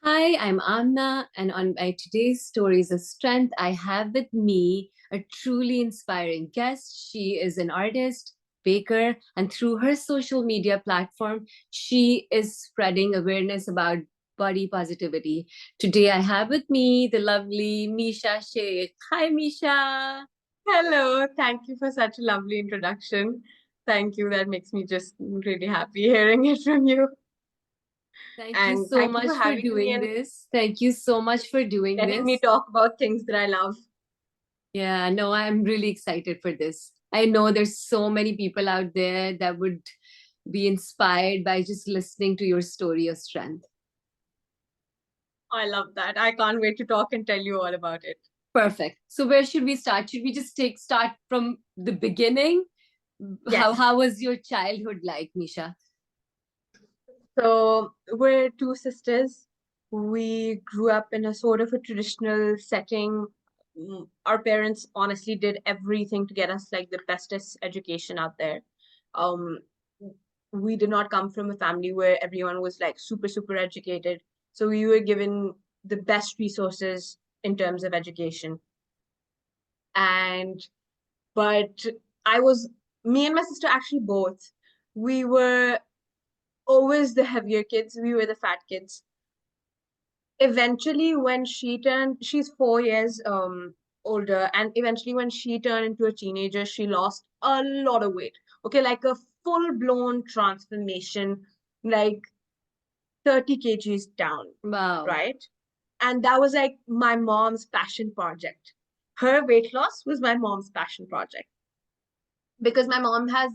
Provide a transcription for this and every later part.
Hi, I'm Amna, and on my today's Stories of Strength, I have with me a truly inspiring guest. She is an artist, baker, and through her social media platform, she is spreading awareness about body positivity. Today, I have with me the lovely Misha Sheikh. Hi, Misha. Hello, thank you for such a lovely introduction. Thank you. That makes me just really happy hearing it from you. Thank you And so thank you for much for having me doing and this. Thank you so much for doing letting me this. talk about things that I love. Yeah, no, I'm really excited for this. I know there's so many people out there that would be inspired by just listening to your story of strength. I love that. I can't wait to talk and tell you all about it. Perfect. So where should we start? Should we just take start from the beginning? How Yes. how was your childhood like, Misha? So we're two sisters. We grew up in a sort of a traditional setting. Our parents honestly did everything to get us like the bestest education out there. Um, we did not come from a family where everyone was like super, super educated. So we were given the best resources in terms of education. And but I was me and my sister actually both. We were always the heavier kids. We were the fat kids. Eventually, when she's 4 years older, and eventually when she turned into a teenager, she lost a lot of weight. Okay, like a full-blown transformation, like 30 kgs down, Wow. right? And that was like my mom's passion project. Her weight loss was my mom's passion project because my mom has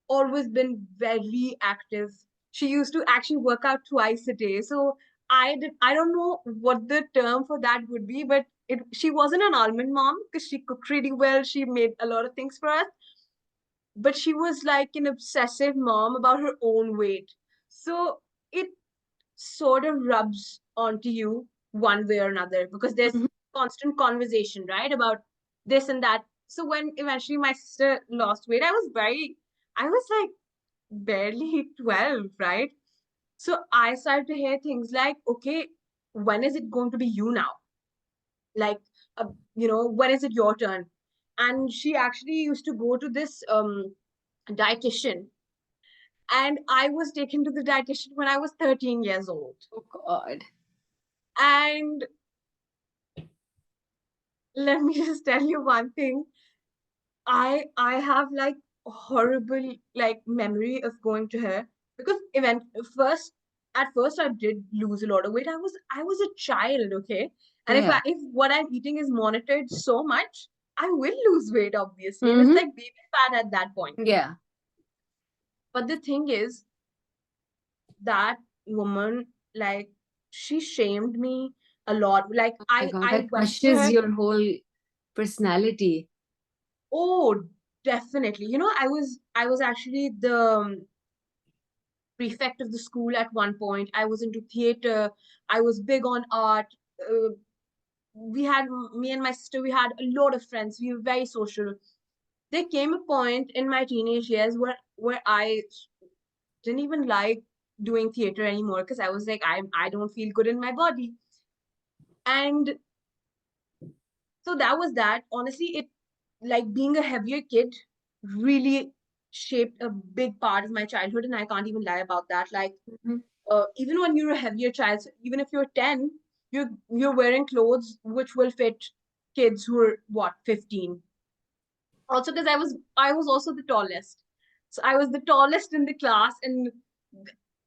always been very active. She used to actually work out twice a day. So I don't know what the term for that would be, but she wasn't an almond mom because she cooked really well. She made a lot of things for us, but she was like an obsessive mom about her own weight. So it sort of rubs onto you one way or another because there's Mhm. constant conversation, right, about this and that. So when eventually my sister lost weight, I was like barely 12, right? So I started to hear things like, okay, when is it going to be you now? Like, uh, when is it your turn? And she actually used to go to this dietitian. And I was taken to the dietitian when I was 13 years old. Oh God. And let me just tell you one thing. I have like horrible like memory of going to her because event first at first I did lose a lot of weight. I was a child, okay? And Yeah. if what I'm eating is monitored so much, I will lose weight, obviously. And it's Mm-hmm. like baby fat at that point. Yeah. But the thing is, that woman, like, she shamed me a lot. Like Oh my God, I that went to crushes her. your whole personality. Oh, definitely. I was actually the prefect of the school at one point. I was into theater. I was big on art. Uh, we had Me and my sister. We had a lot of friends. We were very social. There came a point in my teenage years where I didn't even like doing theater anymore because I was like, I don't feel good in my body. And so that was that. Honestly, it like being a heavier kid really shaped a big part of my childhood, and I can't even lie about that. Like Mhm. even when you're a heavier child, so even if you're 10, you're wearing clothes which will fit kids who are what 15. Also because I was also the tallest. So I was the tallest in the class, and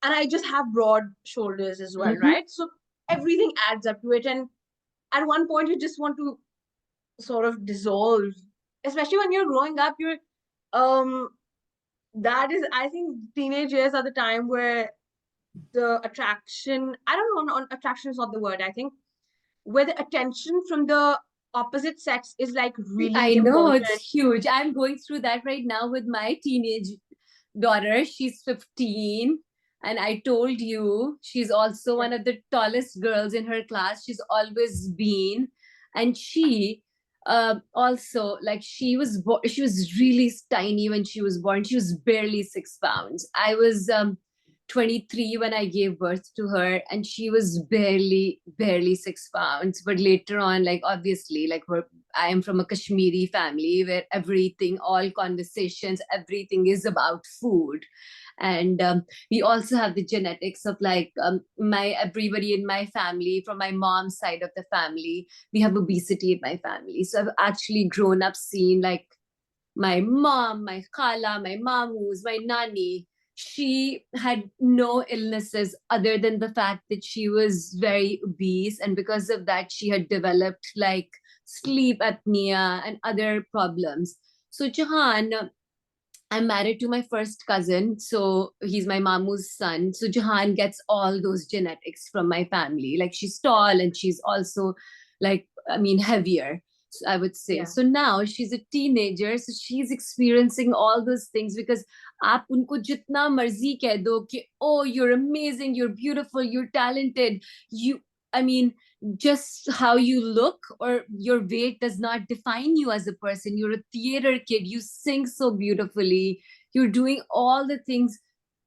I just have broad shoulders as well, Mhm. right? So everything adds up to it. And at one point you just want to sort of dissolve, especially when you're growing up. You're um that is, I think teenage years are the time where the attraction, I don't know, attraction is not the word, I think, where the attention from the opposite sex is like really I know it's important. huge. I'm going through that right now with my teenage daughter. She's 15. And I told you, she's also Yeah. one of the tallest girls in her class. She's always been. And she also, like, she was really tiny when she was born. She was barely 6 pounds. I was 23 when I gave birth to her, and she was barely 6 pounds. But later on, like obviously, like I am from a Kashmiri family where everything, all conversations, everything is about food. And we also have the genetics of like my everybody in my family, from my mom's side of the family, we have obesity in my family. So I've actually grown up seeing like my mom, my khala, my mamus, my nani, she had no illnesses other than the fact that she was very obese. And because of that, she had developed like sleep apnea and other problems. So Jahan, I'm married to my first cousin, so he's my mamu's son. So Jahan gets all those genetics from my family. Like she's tall and she's also like, I mean, heavier, I would say. Yeah. So now she's a teenager, so she's experiencing all those things because आप उनको जितना मर्जी कह दो कि oh, you're amazing, you're beautiful, you're talented, you, I mean, just how you look or your weight does not define you as a person. You're a theater kid, you sing so beautifully, you're doing all the things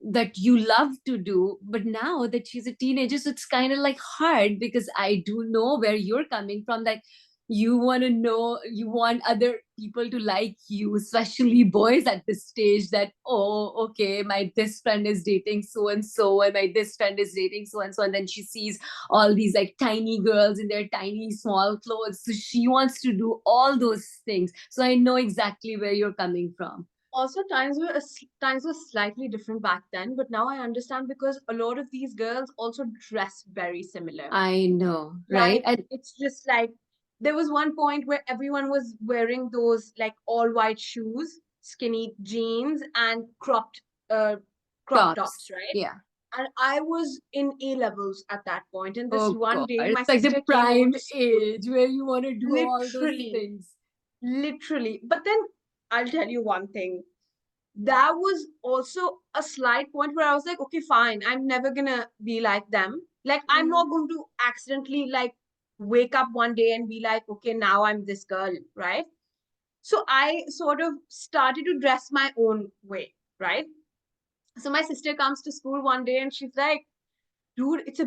that you love to do. But now that she's a teenager, so it's kind of like hard, because I do know where you're coming from. Like you want to know, you want other people to like you, especially boys at this stage, that oh, okay, my this friend is dating so and so, and my this friend is dating so and so, and then she sees all these like tiny girls in their tiny small clothes, so she wants to do all those things. So I know exactly where you're coming from. Also, times were slightly different back then, but now I understand because a lot of these girls also dress very similar. I know, right? Like And it's just like there was one point where everyone was wearing those like all white shoes, skinny jeans, and uh crop tops, tops, right? yeah. And I was in A levels at that point, and this Oh one god, day my it's like the sister came over prime to school. age where you want to do all those Literally, things. literally. But then I'll tell you one thing. That was also a slight point where I was like, okay, fine, I'm never gonna be like them. Like, I'm not going to accidentally like wake up one day and be like, okay, now I'm this girl, right? So I sort of started to dress my own way, right? So my sister comes to school one day and she's like, dude, it's a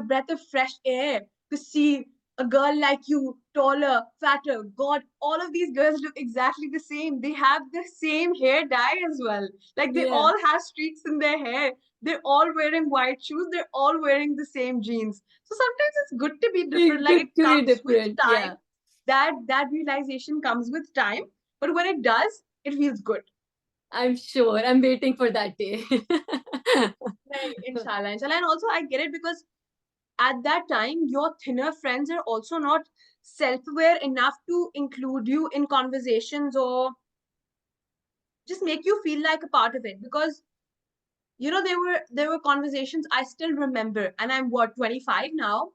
breath of fresh air to see a girl like you, taller, fatter. God, all of these girls look exactly the same. They have the same hair dye as well. Like they Yeah, all have streaks in their hair. They're all wearing white shoes. They're all wearing the same jeans. So sometimes it's good to be different. it's Like good it to be comes with different, time. yeah. That realization comes with time. But when it does, it feels good. I'm sure, I'm waiting for that day. Right, inshallah, inshallah. And also I get it because at that time, your thinner friends are also not self-aware enough to include you in conversations or just make you feel like a part of it. Because there were conversations I still remember, and I'm what 25 now.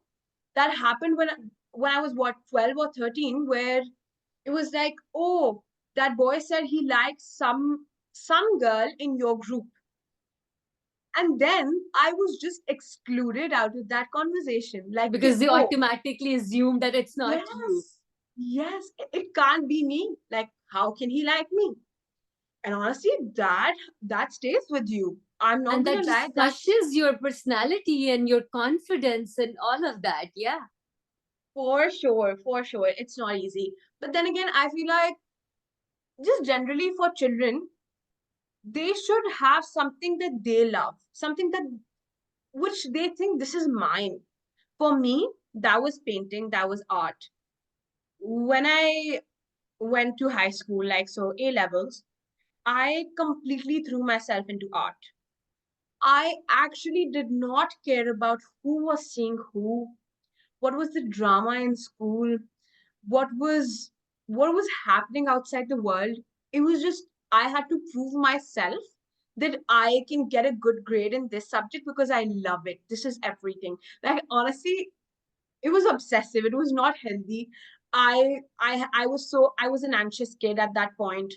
That happened when I was what 12 or 13, where it was like, oh, that boy said he likes some girl in your group, and then I was just excluded out of that conversation. Like, okay, Because they oh, automatically assume that it's not you. yes, yes, it can't be me. Like, how can he like me? And honestly, that stays with you. I'm not And that gonna lie, just that crushes your personality and your confidence and all of that. Yeah. for sure, it's not easy. But then again, I feel like just generally for children, they should have something that they love, something that which they think this is mine. For me, that was painting, that was art. When I went to high school, like so A levels, I completely threw myself into art. I actually did not care about who was seeing who, what was the drama in school, what was what was happening outside the world. It was just I had to prove myself that I can get a good grade in this subject because I love it. This is everything. Like honestly, it was obsessive. It was not healthy. I was an anxious kid at that point.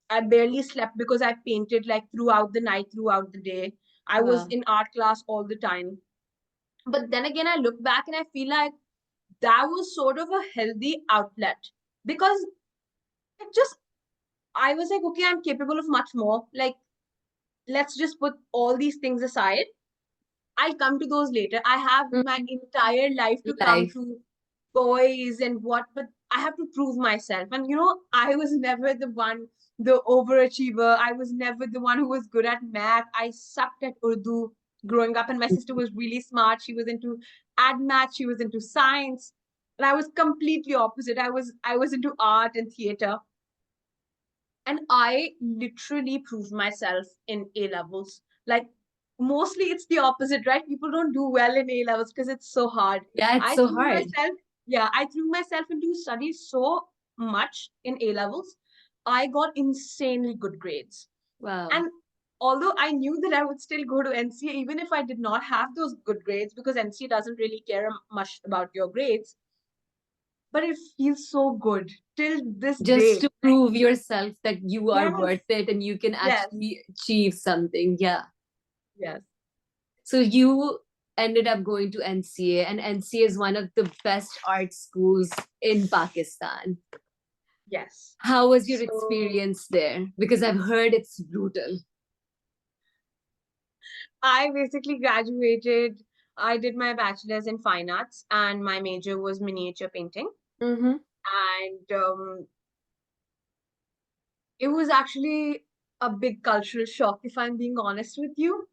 I barely slept because I painted like throughout the night, throughout the day. I was Wow. in art class all the time. But then again, I look back and I feel like that was sort of a healthy outlet because it just, I was like, okay, I'm capable of much more. Like, let's just put all these things aside. I'll come to those later. I have my Mhm. entire life to come Life. through, boys and what, but I have to prove myself. And I was never the one, the overachiever. I was never the one who was good at math. I sucked at Urdu growing up, and my sister was really smart. She was into ad math, she was into science, and I was completely opposite. I was into art and theater. And I literally proved myself in A levels. Like, mostly it's the opposite, right? People don't do well in A levels because it's so hard. Yeah, it's I so threw hard. myself, yeah, I threw myself into studies so much in A levels. I got insanely good grades. Wow. And although I knew that I would still go to NCA, even if I did not have those good grades, because NCA doesn't really care much about your grades, but it feels so good till this Just day. to prove yourself that you are Yes, worth it and you can yes, actually achieve something. Yeah. yes. So you ended up going to NCA, and NCA is one of the best art schools in Pakistan. Yes. How was your So experience there? Because I've heard it's brutal. I basically graduated. I did my bachelor's in fine arts, and my major was miniature painting. Mm-hmm. And it was actually a big cultural shock, if I'm being honest with you,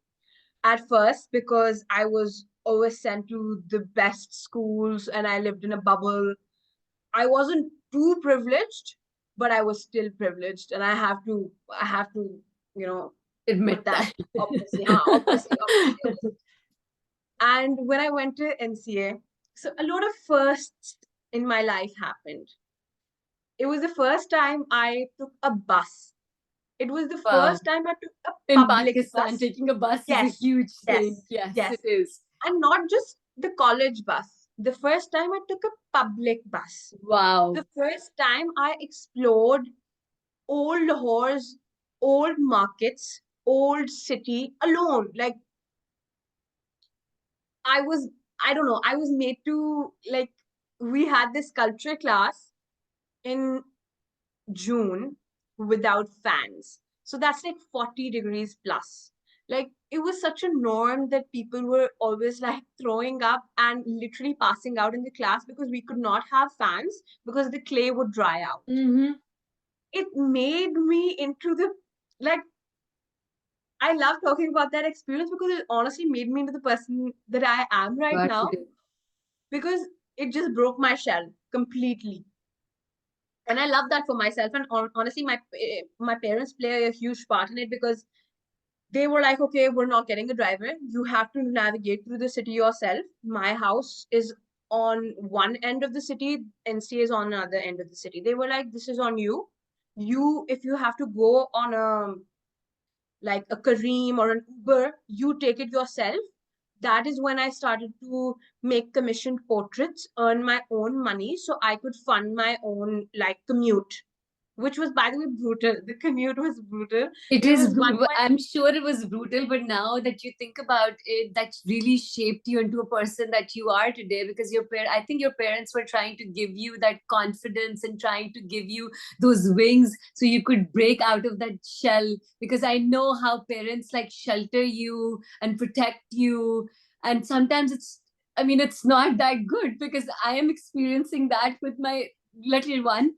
at first, because I was always sent to the best schools and I lived in a bubble. I wasn't too privileged, but I was still privileged, and I have to, you know, Admit put that that. obviously, obviously. And when I went to NCA, so a lot of firsts in my life happened. It was the first time I took a bus. It was the Wow. first time I took a In public Pakistan, bus. taking a bus is a Yes, huge thing. yes, Yes, it yes. is. And not just the college bus. The first time I took a public bus. Wow. The first time I explored old Lahores, old markets, old city alone. Like, I was, I don't know, I was made to, like, we had this culture class in June without fans. So that's like 40 degrees plus. Like, it was such a norm that people were always like throwing up and literally passing out in the class because we could not have fans because the clay would dry out. Mm-hmm. It made me into the, like, I love talking about that experience because it honestly made me into the person that I am right Got now, it. because it just broke my shell completely. And I love that for myself. And honestly, my parents play a huge part in it, because they were like, okay, we're not getting a driver. You have to navigate through the city yourself. My house is on one end of the city, NCA is on another end of the city. They were like, this is on you. If you have to go on a like a Careem or an Uber, you take it yourself. That is when I started to make commissioned portraits, earn my own money so I could fund my own like commute, which was, by the way, brutal. The commute was brutal. It It is, was one point. I'm sure it was brutal, but now that you think about it, that really shaped you into a person that you are today, because I think your parents were trying to give you that confidence and trying to give you those wings so you could break out of that shell. Because I know how parents like shelter you and protect you. And sometimes I mean, it's not that good, because I am experiencing that with my little one.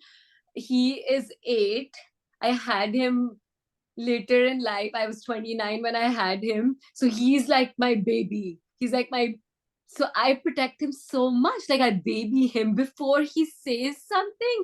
He is 8. I had him later in life. I was 29 when I had him. So he's like my baby. He's like my, so I protect him so much. Like, I baby him before he says something.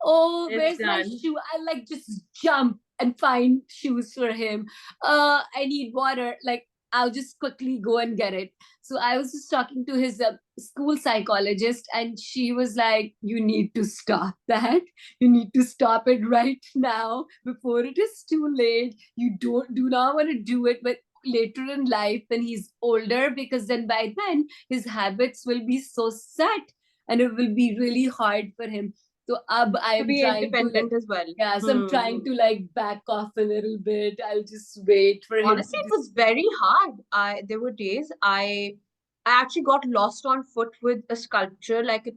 Oh, It's where's my done. shoe? I like just jump and find shoes for him. I need water. Like, I'll just quickly go and get it. So I was just talking to his school psychologist, and she was like, you need to stop that. You need to stop it right now before it is too late. You do not want to do it, but later in life when he's older, because then by then his habits will be so set and it will be really hard for him. So I To am be trying to like, independent as well. yeah, so I'm trying Hmm. to like back off a little bit. I'll just wait for him Honestly, to it just. was very hard. There were days I actually got lost on foot with a sculpture, like a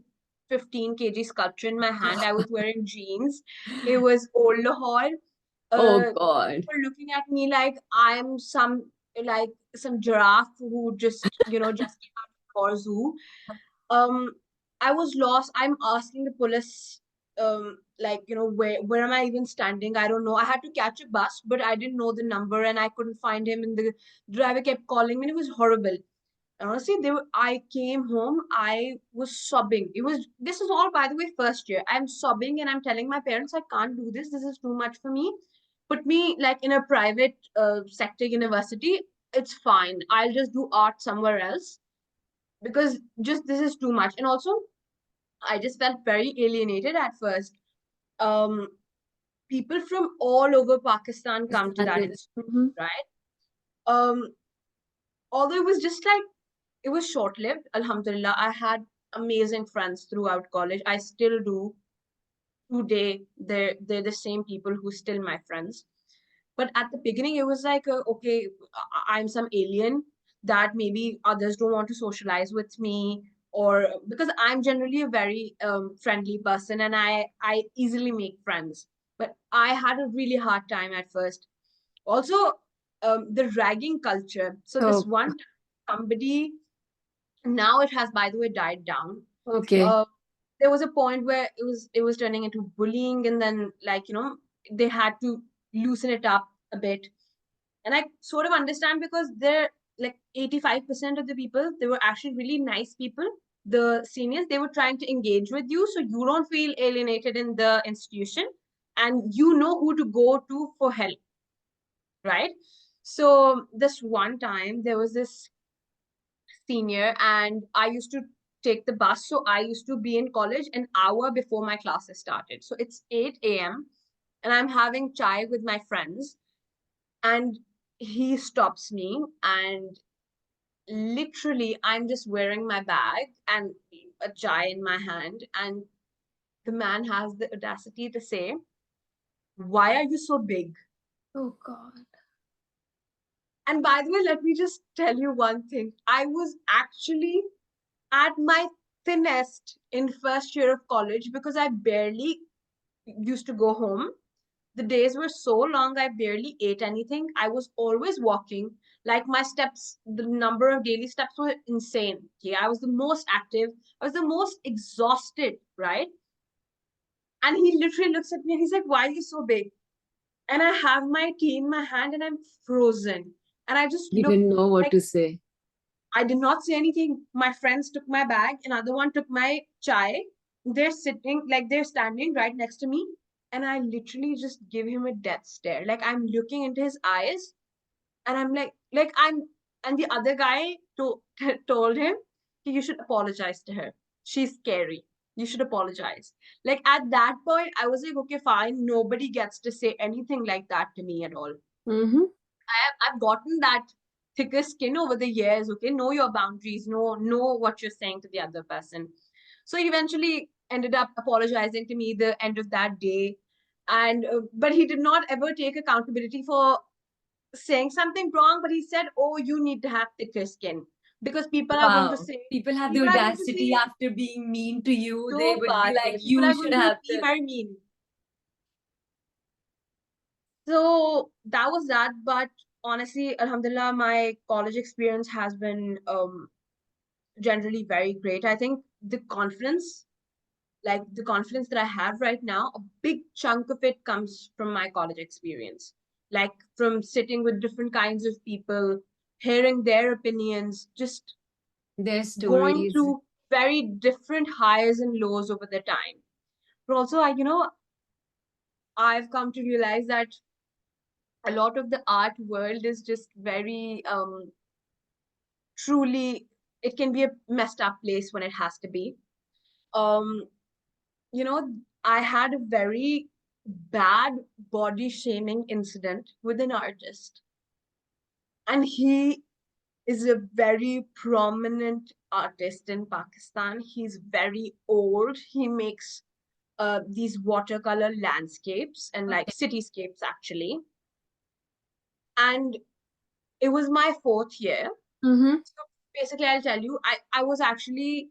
15 kg sculpture in my hand. I was wearing jeans. It was old Lahore. Oh Uh, God. were looking at me like I'm some giraffe who just came out of our zoo. Um, I was lost. I'm asking the police, where am I even standing? I don't know. I had to catch a bus, but I didn't know the number and I couldn't find him. And the driver kept calling me, and it was horrible. Honestly, I came home, I was sobbing. This is all, by the way, first year. I'm sobbing and I'm telling my parents, I can't do this. This is too much for me. Put me like in a private sector university. It's fine. I'll just do art somewhere else because just this is too much. And also, I just felt very alienated at first. Um, People from all over Pakistan come to that institute, Mhm. right? Um, Although it was just like it was short lived. Alhamdulillah, I had amazing friends throughout college. I still do today. They're the same people who still my friends. But at the beginning, it was like, okay, I'm some alien that maybe others don't want to socialize with me, or because I'm generally a very friendly person and I easily make friends. But I had a really hard time at first. Also, the ragging culture. So this Oh, one somebody, now it has, by the way, died down. okay. uh, there was a point where it was turning into bullying, and then they had to loosen it up a bit. And I sort of understand because they're like 85% of the people, they were actually really nice people. The seniors, they were trying to engage with you so you don't feel alienated in the institution, and you know who to go to for help, right? So this one time there was this senior and I used to take the bus. So I used to be in college an hour before my classes started. So it's 8 a.m. and I'm having chai with my friends, and he stops me, and literally I'm just wearing my bag and a chai in my hand, and the man has the audacity to say, "Why are you so big?" Oh God. And by the way, let me just tell you one thing. I was actually at my thinnest in first year of college because I barely used to go home. The days were so long, I barely ate anything. I was always walking. Like my steps, the number of daily steps were insane. Okay, I was the most active. I was the most exhausted, right? And he literally looks at me and he's like, "Why are you so big?" And I have my tea in my hand and I'm frozen. And I just You look didn't know what like to say. I did not say anything. My friends took my bag, another one took my chai. They're sitting, like they're standing right next to me. And I literally just give him a death stare. Like I'm looking into his eyes and I'm and the other guy told him, "You should apologize to her. She's scary. You should apologize." Like at that point, I was like, okay, fine. Nobody gets to say anything like that to me at all. Mm-hmm. I've gotten that thicker skin over the years. Okay, know your boundaries, know what you're saying to the other person. So he eventually ended up apologizing to me the end of that day, and but he did not ever take accountability for saying something wrong. But he said, "Oh, you need to have thicker skin because Wow. People have the people are going to audacity say after being mean to you. They so would be bad. like, People you are should going to have be the. very mean." So that was that. But honestly, Alhamdulillah, my college experience has been generally very great. I think the confidence that I have right now, a big chunk of it comes from my college experience. Like from sitting with different kinds of people, hearing their opinions, just Their going stories. through very different highs and lows over the time. But also, I've come to realize that a lot of the art world is just very truly, it can be a messed up place when it has to be. Um, I had a very bad body shaming incident with an artist, and he is a very prominent artist in Pakistan. He's very old. He makes these watercolor landscapes and like Okay. cityscapes actually. And it was my fourth year. Mm-hmm. So basically, I'll tell you, I was actually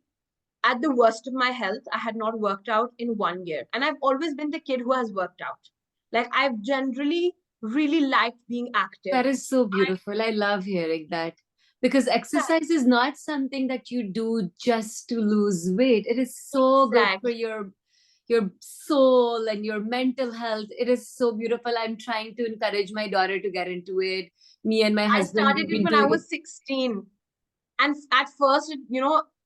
at the worst of my health. I had not worked out in 1 year. And I've always been the kid who has worked out. Like I've generally really liked being active. That is so I beautiful. I love hearing that because exercise is not something that you do just to lose weight. It is so good for exactly. your soul and your mental health. It is so beautiful. I'm trying to encourage my daughter to get into it. Me and my I husband, started we've it been when I doing it. was 16. And at first,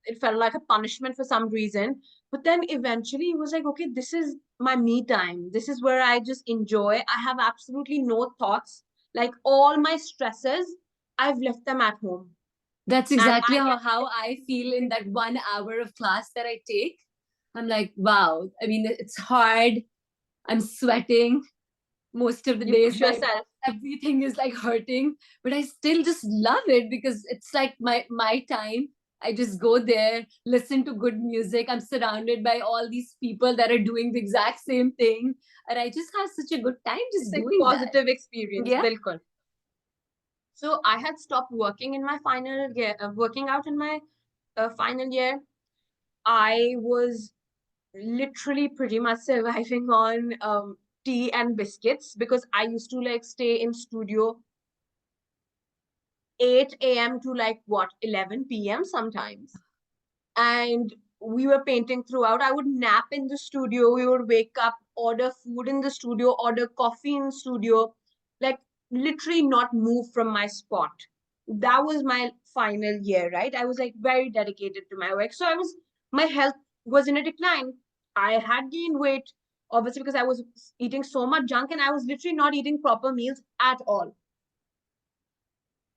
it felt like a punishment for some reason. But then eventually it was like, okay, this is my me time. This is where I just enjoy. I have absolutely no thoughts. Like all my stresses, I've left them at home. That's And exactly I can how I feel in that 1 hour of class that I take. I'm like, wow. I mean, it's hard. I'm sweating most of the you days. push My yourself. everything is like hurting, but I still just love it because it's like my time. I just go there, listen to good music. I'm surrounded by all these people that are doing the exact same thing, and I just have such a good time It's just like doing that. positive experience. Yeah. Bilkul. So I had stopped working in my final year, working out in my final year. I was literally pretty much surviving on tea and biscuits because I used to like stay in studio 8 a.m. to like what 11 p.m. sometimes. And we were painting throughout. I would nap in the studio. We would wake up, order food in the studio, order coffee in the studio, like literally not move from my spot. That was my final year, right? I was like very dedicated to my work. So my health was in a decline. I had gained weight, obviously, because I was eating so much junk and I was literally not eating proper meals at all.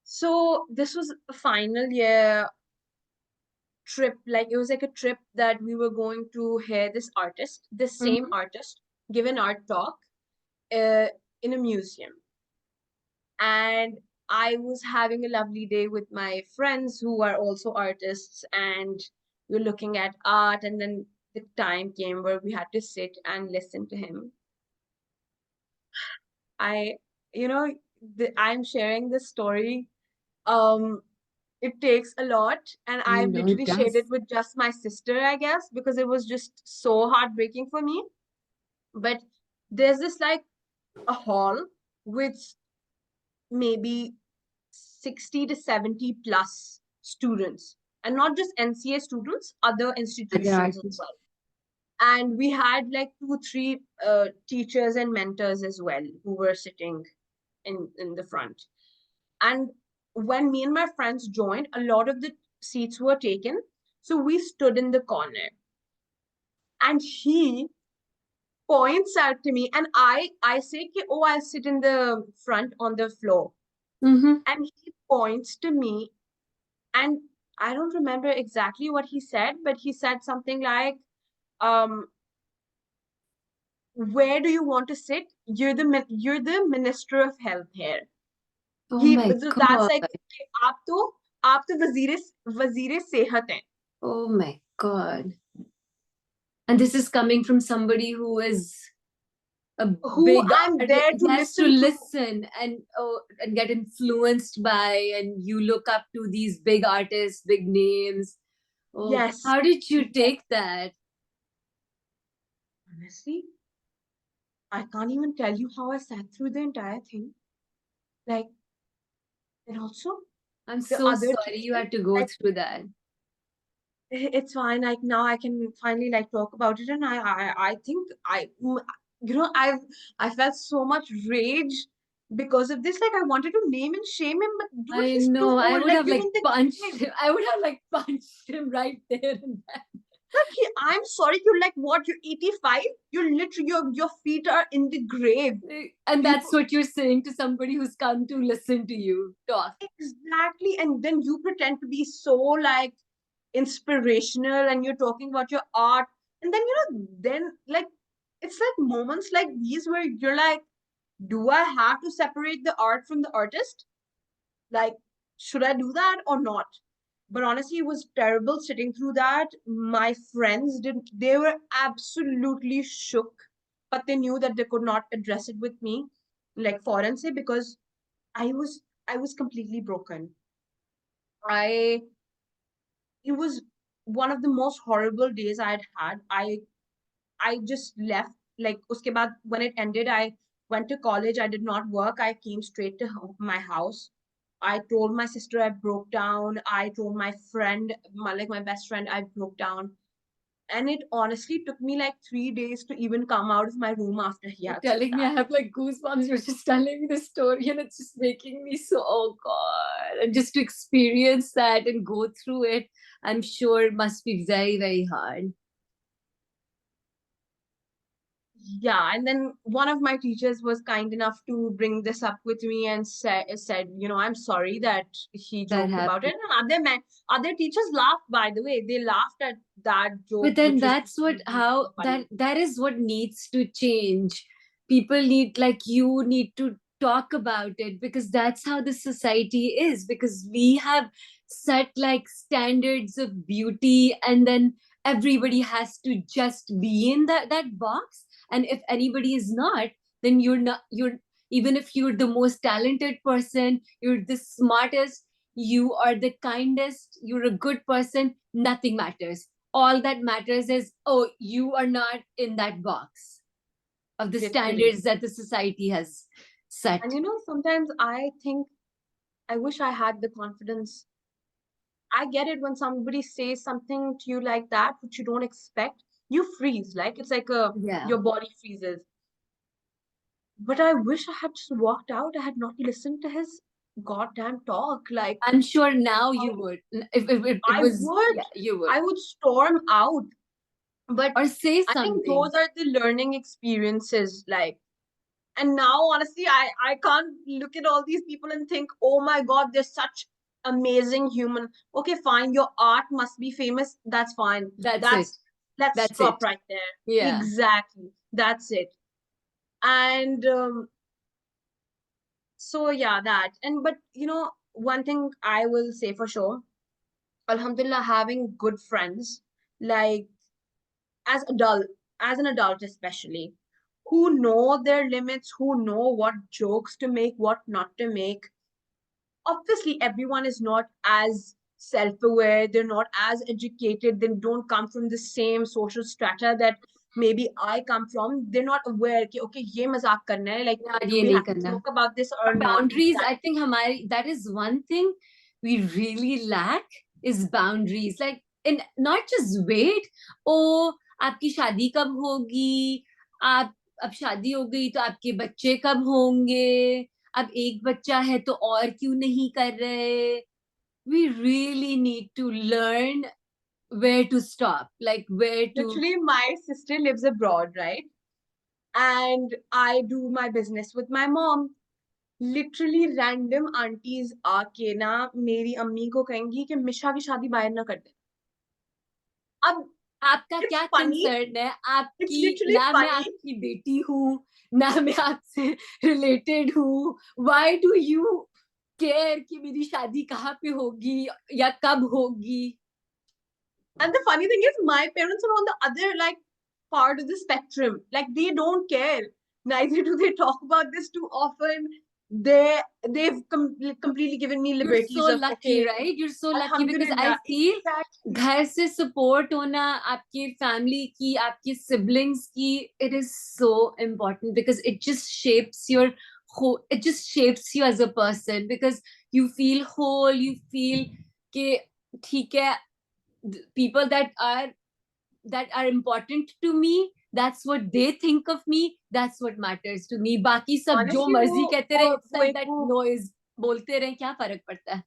So this was a final year trip. Like it was like a trip that we were going to hear this same Mhm. artist give an art talk uh, in a museum. And I was having a lovely day with my friends who are also artists, and we were looking at art. And then the time came where we had to sit and listen to him. I, you know, I'm sharing this story. Um, it takes a lot, and I I've know it literally shared it does. with just my sister, I guess, because it was just so heartbreaking for me. But there's this like a hall with maybe 60 to 70 plus students, and not just NCA students, other Other institutions as artists. well. And we had like 2 3 teachers and mentors as well who were sitting in the front. And when me and my friends joined, a lot of the seats were taken, so we stood in the corner. And he points out to me, and I say, oh, I'll sit in the front on the floor. Mm-hmm. And he points to me, and I don't remember exactly what he said, but he said something like, um, where do you want to sit? You're the minister of health here. Oh He my so that's God. like, आप तो वजीर सेहत हैं. Oh my God. And this is coming from somebody who is a Who big I'm artist. there to He has to listen to. listen and and get influenced by, and you look up to these big artists, big names. Oh, Yes. how did you Yes. take that? Honestly, I can't even tell you how I sat through the entire thing. Like, and also I'm the so other sorry you teachers, had to go like, through that. it's fine. Like now I can finally like talk about it, and I think I felt so much rage because of this. Like I wanted to name and shame him, but dude, I he's too know. I old. would Like have you're like in the punched grave. him. I would have like punched him right there and Like I'm sorry, you're like what? You're 85. You're literally your feet are in the grave. then. And You that's what you're saying to somebody who's come to listen to you talk. exactly, and then you pretend to be so like inspirational, and you're talking about your art, and then then like it's like moments like these where you're like, do I have to separate the art from the artist? Like, should I do that or not? But honestly, it was terrible sitting through that. My friends didn't, they were absolutely shook, but they knew that they could not address it with me, like foreign say, because I was completely broken. I It was one of the most horrible days I'd had. I just left. Like uske baad, when it ended, I went to college. I did not work. I came straight to my house. I told my sister I broke down. I told my friend, my best friend, I broke down. And it honestly took me like 3 days to even come out of my room after he You're had said telling me I that. have like goosebumps. You're just telling me the story, and it's just making me so, oh God. And just to experience that and go through it, I'm sure it must be very, very hard. Yeah, and then one of my teachers was kind enough to bring this up with me and said, I'm sorry that he That joked about it. happened. And other teachers laughed, by the way. They laughed at that But joke, then which was that's what, completely how funny. that is what needs to change. People need, like, you need to talk about it, because that's how the society is, because we have set like standards of beauty, and then everybody has to just be in that box. And if anybody is not, then you're, even if you're the most talented person, you're the smartest, you are the kindest, you're a good person, nothing matters. All that matters is, oh, you are not in that box of the Literally. standards that the society has set. And sometimes I think I wish I had the confidence. I get it when somebody says something to you like that, which you don't expect, you freeze. Like it's like Yeah, your body freezes. But I wish I had just walked out. I had not listened to his goddamn talk. Like I'm sure now I, you would. If it I was, would, yeah, you would. I would storm out. But Or say I think those something. are the learning experiences. Like, and now honestly, I can't look at all these people and think, oh my God, they're such amazing human. Okay, fine, your art must be famous. That's fine. That's it. That's Let's That's stop it. right there. Yeah. Exactly. That's it. And so yeah, that. And but one thing I will say for sure, Alhamdulillah, having good friends, like as adult, as an adult especially, who know their limits, who know what jokes to make, what not to make. Obviously, everyone is not as self-aware, they're not as educated, they don't come from the same social strata that maybe I come from. They're not aware कि, okay, ye mazak karna hai, like यार do ये we नहीं have to करना. joke about this or not? Boundaries, I Exactly. think हमारी, that is one thing we really lack, is boundaries. Like, in not just wait, oh, आपकी शादी कब होगी, आप, अब शादी हो गई तो आपके बच्चे कब होंगे, अब एक बच्चा है तो और क्यों नहीं कर रहे. We really need to learn where to stop, like where to. Literally, my sister lives abroad, right? And I do my business with my mom. Literally random aunties आके ना मेरी अम्मी को कहेंगी कि मिशा की शादी बाहर ना कर दे. अब आपका it's क्या funny. कंसर्न है, It's आपकी, literally ना मैं funny. आपकी बेटी हूँ, ना मैं आपसे रिलेटेड हूँ. व्हाई डू यू केयर कि मेरी शादी कहाँ पे होगी या कब होगी. And the funny thing is, my parents are on the other like part of the spectrum. Like they don't care. Neither do they talk about this too often. They've completely given me You're so liberties of lucky, okay, right? You're so lucky, because I Alhamdulillah, feel exactly. घर से support होना, आपके family की, आपके siblings की, it is so important, because it just shapes your whole, it just shapes you as a person, because you feel whole, you feel कि ठीक है, people that are important to me, that's what they think of me, that's what matters to me. बाकी सब जो Honestly, मर्जी कहते रहे, it's वो like एक that noise, बोलते रहे, क्या फर्क पड़ता है.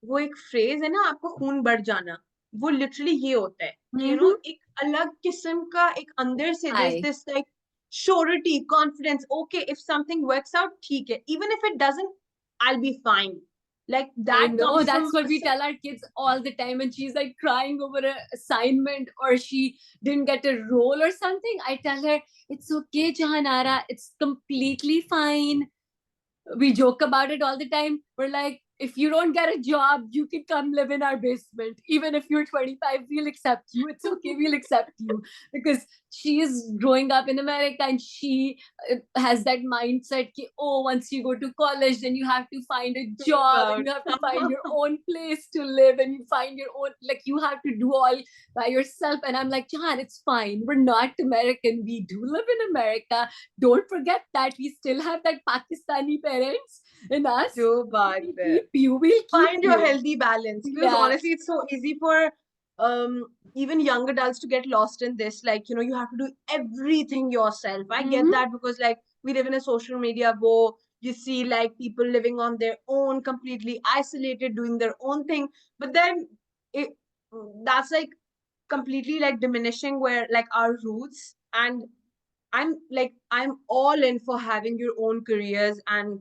वो एक फ्रेज है ना, आपको खून बढ़ जाना. वो लिटरली ये होता है कि एक अलग किस्म का एक अंदर से there's I this like surety, confidence. Okay, if something works out, ठीक है. Even if it doesn't, I'll be fine. Like I that know, comes from that's what a we tell our kids all the time. And she's like crying over an assignment, or she didn't get a role or something. I tell her, it's okay, Jahanara. It's completely fine. We joke about it all the time. We're like, if you don't get a job, you can come live in our basement. Even if you're 25, we'll accept you. It's okay, we'll accept you. Because she is growing up in America and she has that mindset ki, oh, once you go to college, then you have to find a job and you have to find your own place to live and you find your own, like you have to do all by yourself. And I'm like, Jahan, it's fine. We're not American. We do live in America. Don't forget that we still have that Pakistani parents in us. जो बात We'll है. keep you. We'll keep Find your you. healthy balance, because Yeah. honestly it's so easy for even young adults to get lost in this, like, you know, you have to do everything yourself. I get Mhm. that, because like we live in a social media bowl. You see like people living on their own, completely isolated, doing their own thing, but then it that's like completely like diminishing where like our roots. And I'm all in for having your own careers and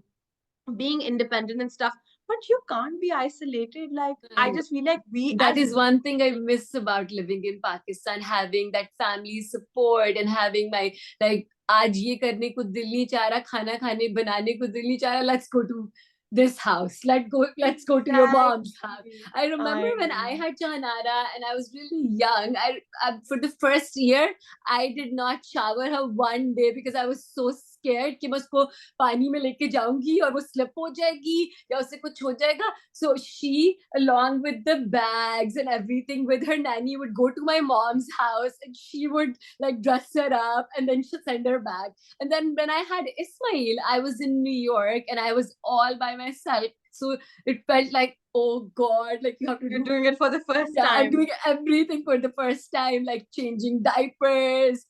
being independent and stuff, but you can't be isolated. Like, I I know. just feel like we That as is one thing I miss about living in Pakistan, having that family support and having my like आज ये करने को दिल नहीं चाह रहा, खाना खाने बनाने को दिल नहीं चाह रहा, let's go to this house, let's go to your mom's house. exactly. I remember I when I know. had Jahanara and I was really young. For the first year I did not shower her one day because I was so scared कि मैं उसको पानी में लेके जाऊंगी और वो slip हो जाएगी या उससे कुछ हो जाएगा. So she, along with the bags and everything, with her nanny, would go to my mom's house and she would like dress her up and then she'd send her back. And then when I had Ismail, I was in New York and I was all by myself. So it felt like, oh God, like you have to You're do. doing it for the first Yeah, I'm time. doing everything for the first time, like changing diapers,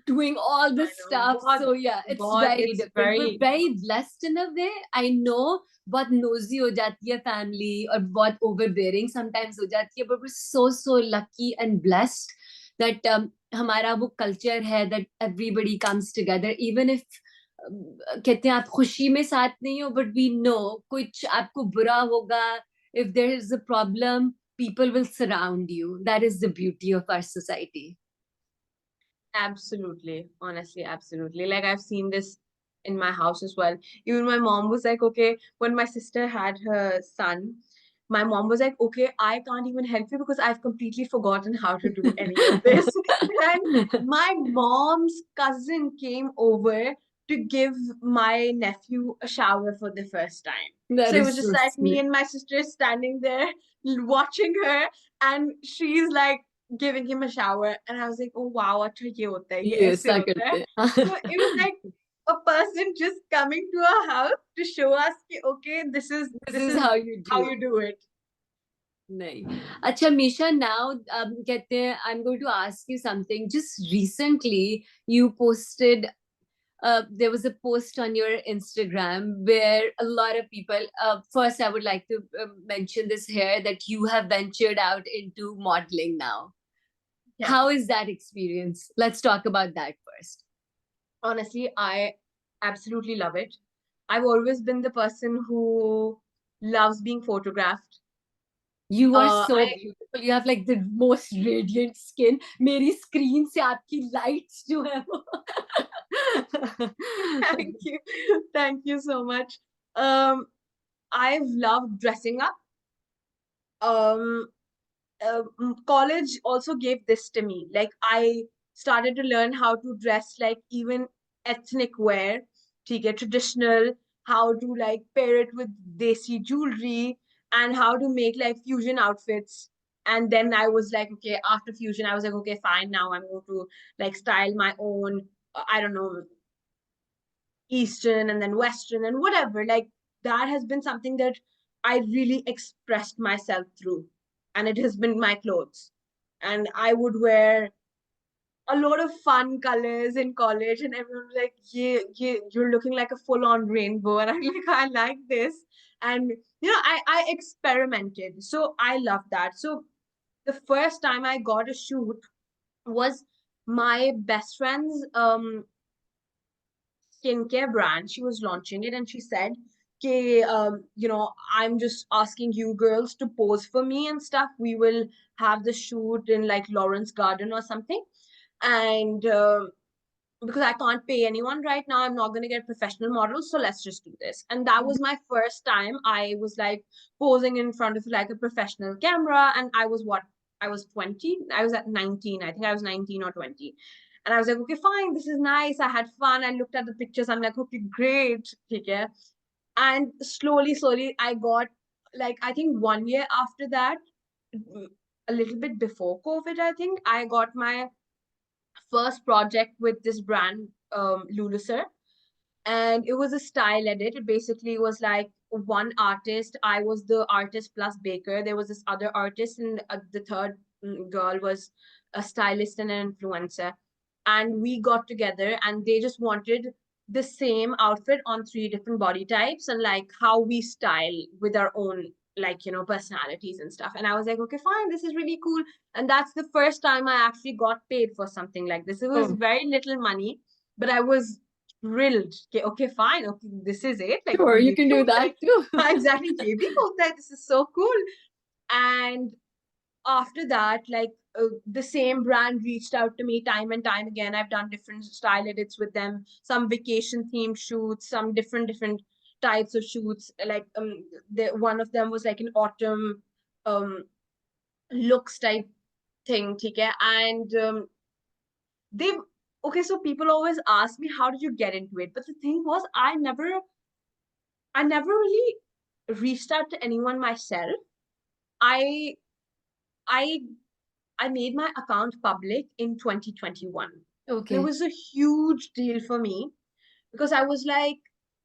doing all this stuff. So yeah, it's very different. We're very blessed in a way. I know बहुत nosy हो जाती है family और बहुत overbearing sometimes हो जाती है, but we're so lucky and blessed that हमारा वो culture है that everybody comes together, even if कहते हैं आप खुशी में साथ नहीं हो, but we know कुछ आपको बुरा होगा, if there is a problem, people will surround you. That is the beauty of our society. Absolutely. Honestly, absolutely. Like, I've seen this in my house as well. Even my mom was like, okay, when my sister had her son, my mom was like, okay, I can't even help you because I've completely forgotten how to do any of this. And my mom's cousin came over to give my nephew a shower for the first time. That So it is was just so like me sweet. and my sister standing there watching her, and she's like giving him a shower, and I was like, oh wow, अच्छा ये होता है, ये ये ऐसे ऐसा होता है. करते हैं. So it was like a person just coming to our house to show us कि, okay, this This is is how you how do you it. do it. नहीं. अच्छा Misha, now कहते हैं I'm going to ask you something. Just recently you posted there was a post on your Instagram where a lot of people, first I would like to mention this here that you have ventured out into modeling now. Yes. How is that experience? Let's talk about that first. Honestly, I absolutely love it. I've always been the person who loves being photographed. You are so I beautiful. You have like the most radiant skin. मेरी screen से आपकी lights जो है वो. thank you so much. I've loved dressing up. Um, College also gave this to me. Like, I started to learn how to dress like even ethnic wear, ठीक है, traditional, how to like pair it with desi jewelry, and how to make like fusion outfits. And then I was like, okay, after fusion, I was like, okay, fine, now I'm going to like style my own, I don't know, Eastern and then Western and whatever. Like, that has been something that I really expressed myself through. And it has been my clothes. And I would wear a lot of fun colors in college, and everyone was like, yeah, you're looking like a full-on rainbow. And I'm like, I like this. And I experimented. So I love that. So the first time I got a shoot was my best friend's skincare brand. She was launching it, and she said, okay, I'm just asking you girls to pose for me and stuff. We will have the shoot in like Lawrence Garden or something. And because I can't pay anyone right now. I'm not going to get professional models. So let's just do this. And that was my first time. I was like posing in front of like a professional camera. And I was what? I was 20. I was at 19. I think I was 19 or 20. And I was like, okay, fine. This is nice. I had fun. I looked at the pictures. I'm like, okay, great. Okay. And slowly, I got like, I think 1 year after that, a little bit before COVID, I think I got my first project with this brand, Luluser, and it was a style edit. It basically was like one artist. I was the artist plus baker. There was this other artist, and the third girl was a stylist and an influencer. And we got together, and they just wanted the same outfit on three different body types, and like how we style with our own, like, personalities and stuff. And I was like, okay, fine, this is really cool. And that's the first time I actually got paid for something like this. It was Oh, very little money, but I was thrilled. Okay, okay, fine. Okay, this is it. Like, sure, you ये can भी do होता that है. too. हाँ, exactly. ये भी होता है. This is so cool. And after that, like, the same brand reached out to me time and time again. I've done different style edits with them, some vacation themed shoots, some different types of shoots. Like, one of them was like an autumn um looks type thing, okay? And they okay, so people always ask me, how did you get into it? But the thing was, I never really reached out to anyone myself. I I I made my account public in 2021. And it Okay. was a huge deal for me because I was like,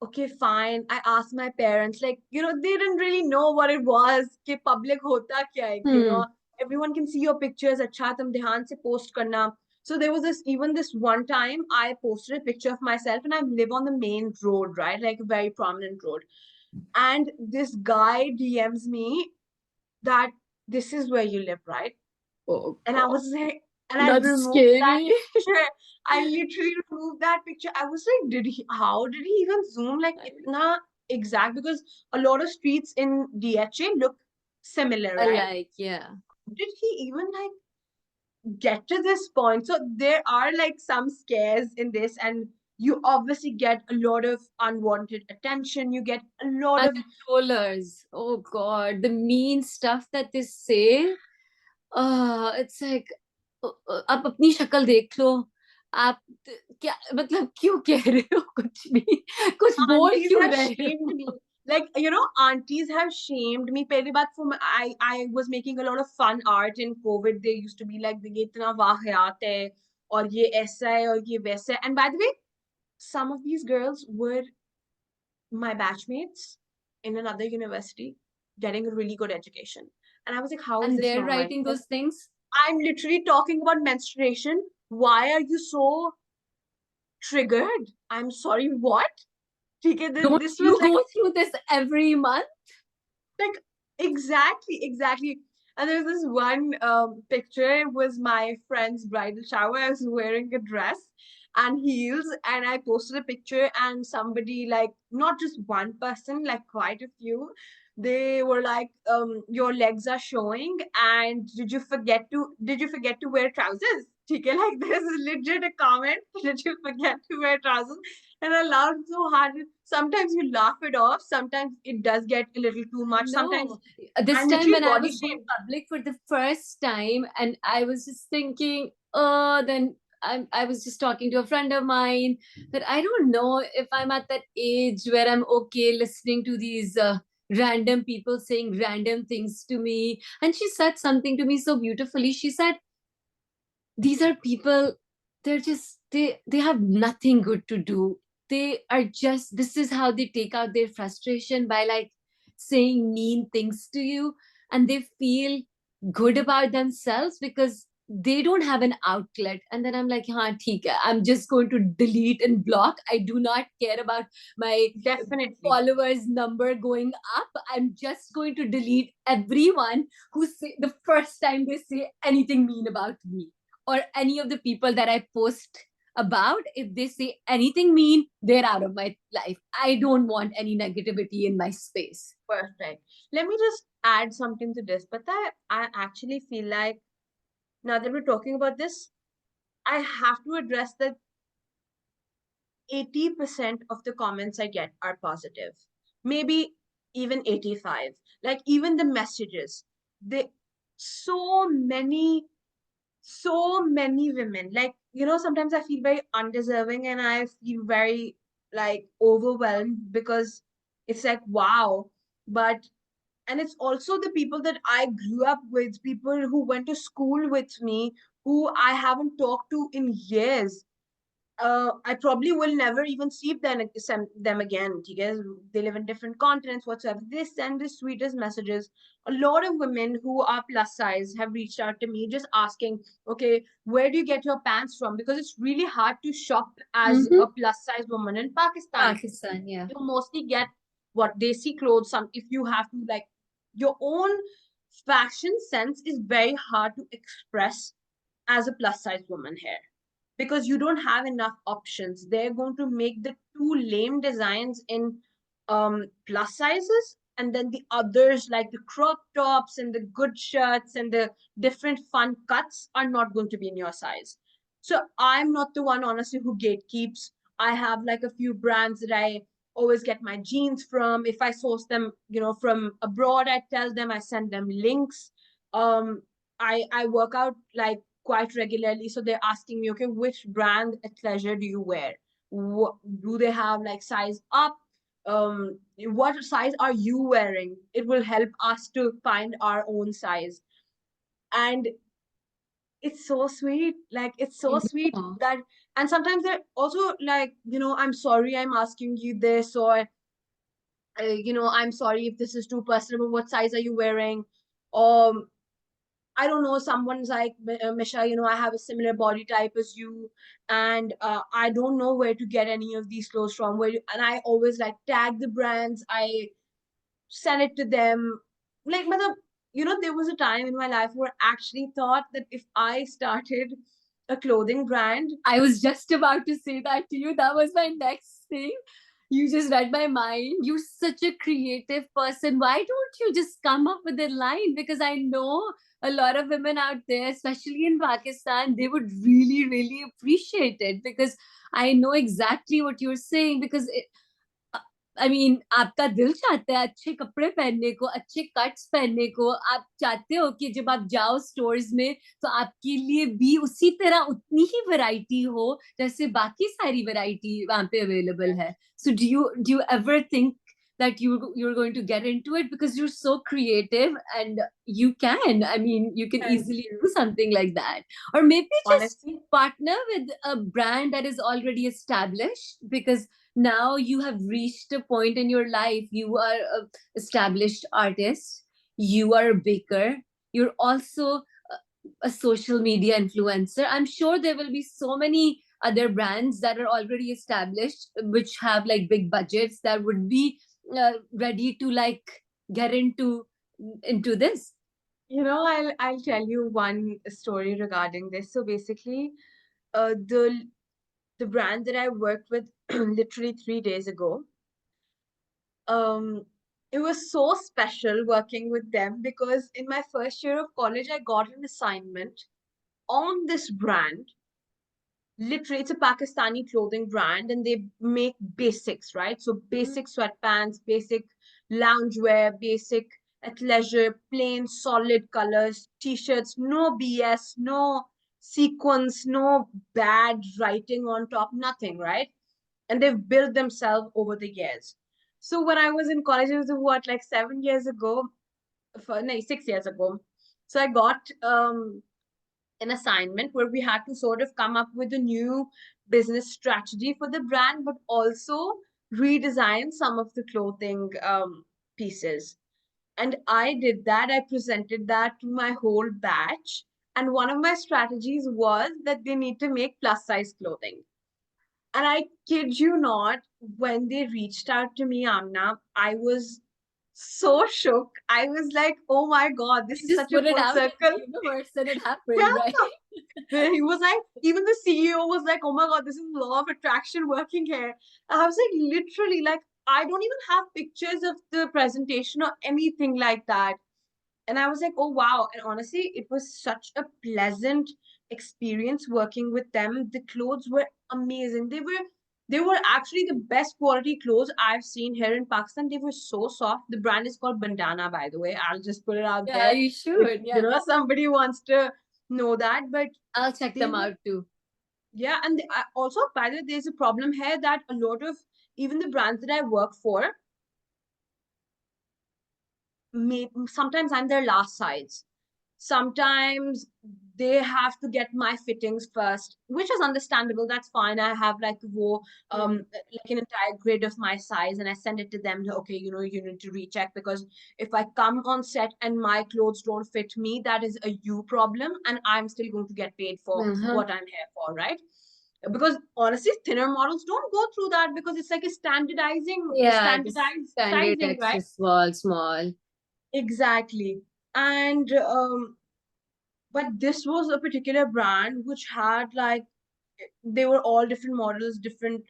okay, fine. I asked my parents, like, they didn't really know what it was. कि public hota kya hai, Hmm. everyone can see your pictures. Acha, tum dhyan se post karna. So there was this one time I posted a picture of myself, and I live on the main road, right? Like a very prominent road. And this guy DMs me that this is where you live, right? Oh And I God, was like, and I that's removed that scary. picture. I literally removed that picture. I was like, how did he even zoom like itna exact? Because a lot of streets in DHA look similar, I right? like, yeah. Did he even like get to this point? So there are like some scares in this, and you obviously get a lot of unwanted attention. You get a lot And of the trollers, oh God, the mean stuff that they say. It's like, आप अपनी शक्ल देख लो. आप क्या मतलब क्यों कह रहे हो कुछ भी, कुछ बोल aunties क्यों have रहे shamed me. हो? Like, aunties have shamed me. पहली बात for my, I was making a lot of fun art in COVID. They used to be like, ये इतना वाहियात है और ये ऐसा है और ये वैसा है. And by the way, some of these girls were my batchmates in another university getting a really good education. And I was like, how is And this they're normal? writing Because those things. I'm literally talking about menstruation. Why are you so triggered? I'm sorry, what? ठीक है, Don't this you was like go through this every month? Like, exactly. And there's this one picture. It was my friend's bridal shower. I was wearing a dress and heels, and I posted a picture, and somebody, like, not just one person, like quite a few, they were like, your legs are showing, and did you forget to wear trousers? ठीक है, like, there's legit a comment. Did you forget to wear trousers? And I laughed so hard. Sometimes you laugh it off. Sometimes it does get a little too I much. Sometimes know. This I'm time literally when I body was going shamed. public for the first time, and I was just thinking, then I was just talking to a friend of mine that I don't know if I'm at that age where I'm okay listening to these random people saying random things to me. And she said something to me so beautifully. She said, these are people, they're just, they have nothing good to do. They are just, this is how they take out their frustration, by like saying mean things to you, and they feel good about themselves because they don't have an outlet. And then I'm like, हाँ ठीक है, I'm just going to delete and block. I do not care about my Definitely. followers number going up. I'm just going to delete everyone who say the first time they say anything mean about me, or any of the people that I post about. If they say anything mean, they're out of my life. I don't want any negativity in my space. Perfect. Let me just add something to this. But I actually feel like now that we're talking about this, I have to address that 80% of the comments I get are positive. Maybe even 85. Like even the messages, they so many, so many women. Like, sometimes I feel very undeserving and I feel very like overwhelmed because it's like, wow. But and it's also the people that I grew up with, people who went to school with me, who I haven't talked to in years. I probably will never even see them again because they live in different continents whatsoever. They send the sweetest messages. A lot of women who are plus size have reached out to me just asking, okay, where do you get your pants from? Because it's really hard to shop as Mm-hmm. a plus size woman in Pakistan. Pakistan, yeah. You mostly get what desi clothes. Some if you have to like your own fashion sense is very hard to express as a plus size woman here because you don't have enough options. They're going to make the two lame designs in plus sizes, and then the others like the crop tops and the good shirts and the different fun cuts are not going to be in your size. So I'm not the one honestly who gatekeeps. I have like a few brands that I always get my jeans from. If I source them, from abroad, I tell them, I send them links. I work out like quite regularly, so they're asking me, okay, which brand athleisure do you wear? What, do they have like size up? What size are you wearing? It will help us to find our own size. And it's so sweet. Like it's I so sweet know. that, and sometimes they're also like, I'm sorry I'm asking you this, or I'm sorry if this is too personal, but what size are you wearing? um I don't know, someone's like, Misha, I have a similar body type as you, and I don't know where to get any of these clothes from. And I always like tag the brands, I send it to them. Like, matlab, there was a time in my life where I actually thought that if I started a clothing brand, I was just about to say that to you. That was my next thing. You just read my mind. You're such a creative person. Why don't you just come up with a line? Because I know a lot of women out there, especially in Pakistan, they would really, really appreciate it because I know exactly what you're saying. Because I mean आपका दिल चाहता है अच्छे कपड़े पहनने को, अच्छे cuts पहनने को। आप चाहते हो कि जब आप जाओ स्टोर्स में तो आपके लिए भी उसी तरह उतनी ही वैरायटी हो जैसे बाकी सारी वैरायटी वहां पे अवेलेबल है। So do you ever think that you're going to get into it because you're so creative and you can, I mean, you can thank easily you. do something like that, or maybe just Honestly, partner with a brand that is already established, because now you have reached a point in your life, you are a established artist, you are a baker, you're also a social media influencer. I'm sure there will be so many other brands that are already established which have like big budgets that would be ready to like get into this. I'll tell you one story regarding this. So basically, the brand that I worked with literally 3 days ago, um, it was so special working with them because in my first year of college, I got an assignment on this brand. Literally, it's a Pakistani clothing brand and they make basics, right? So basic sweatpants, basic loungewear, basic athleisure, plain solid colors, t-shirts, no BS, no sequins, no bad writing on top, nothing, right? And they've built themselves over the years. So when I was in college, it was what, like 7 years ago, no, 6 years ago. So I got an assignment where we had to sort of come up with a new business strategy for the brand, but also redesign some of the clothing pieces. And I did that. I presented that to my whole batch. And one of my strategies was that they need to make plus size clothing. And I kid you not, when they reached out to me, Amna, I was so shook. I was like, oh my God, this You is just such a put it full out in circle. the universe and it happened, right? Yeah. He was like, even the CEO was like, oh my God, this is law of attraction working here. I was like, literally, like, I don't even have pictures of the presentation or anything like that. And I was like, oh wow. And honestly, it was such a pleasant experience working with them. The clothes were amazing. They were They were actually the best quality clothes I've seen here in Pakistan. They were so soft. The brand is called Bandana, by the way. I'll just put it out Yeah, there you if should. Yeah, somebody wants to know that. But I'll check they them were, out too. yeah, and also, by the way, there's a problem here that a lot of even the brands that I work for, sometimes I'm their last size. Sometimes they have to get my fittings first, which is understandable. That's fine. I have like like an entire grid of my size, and I send it to them. Okay, you need to recheck, because if I come on set and my clothes don't fit me, that is a you problem, and I'm still going to get paid for Uh-huh. what I'm here for, right? Because honestly, thinner models don't go through that, because it's like a Yeah, the standardized standard sizing, right? extra small, small. Exactly. And but this was a particular brand which had like, they were all different models, different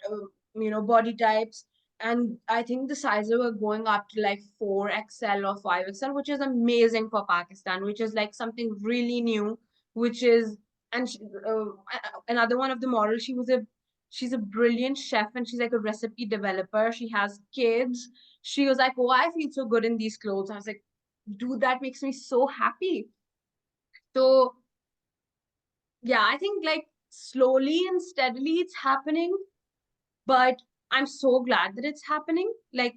body types, and I think the sizes were going up to like 4XL or 5XL, which is amazing for Pakistan, which is like something really new, which is. And another one of the models, she's a brilliant chef, and she's like a recipe developer. She has kids. She was like, oh, I feel so good in these clothes. I was like, dude, that makes me so happy. So yeah, I think like slowly and steadily it's happening, but I'm so glad that it's happening. Like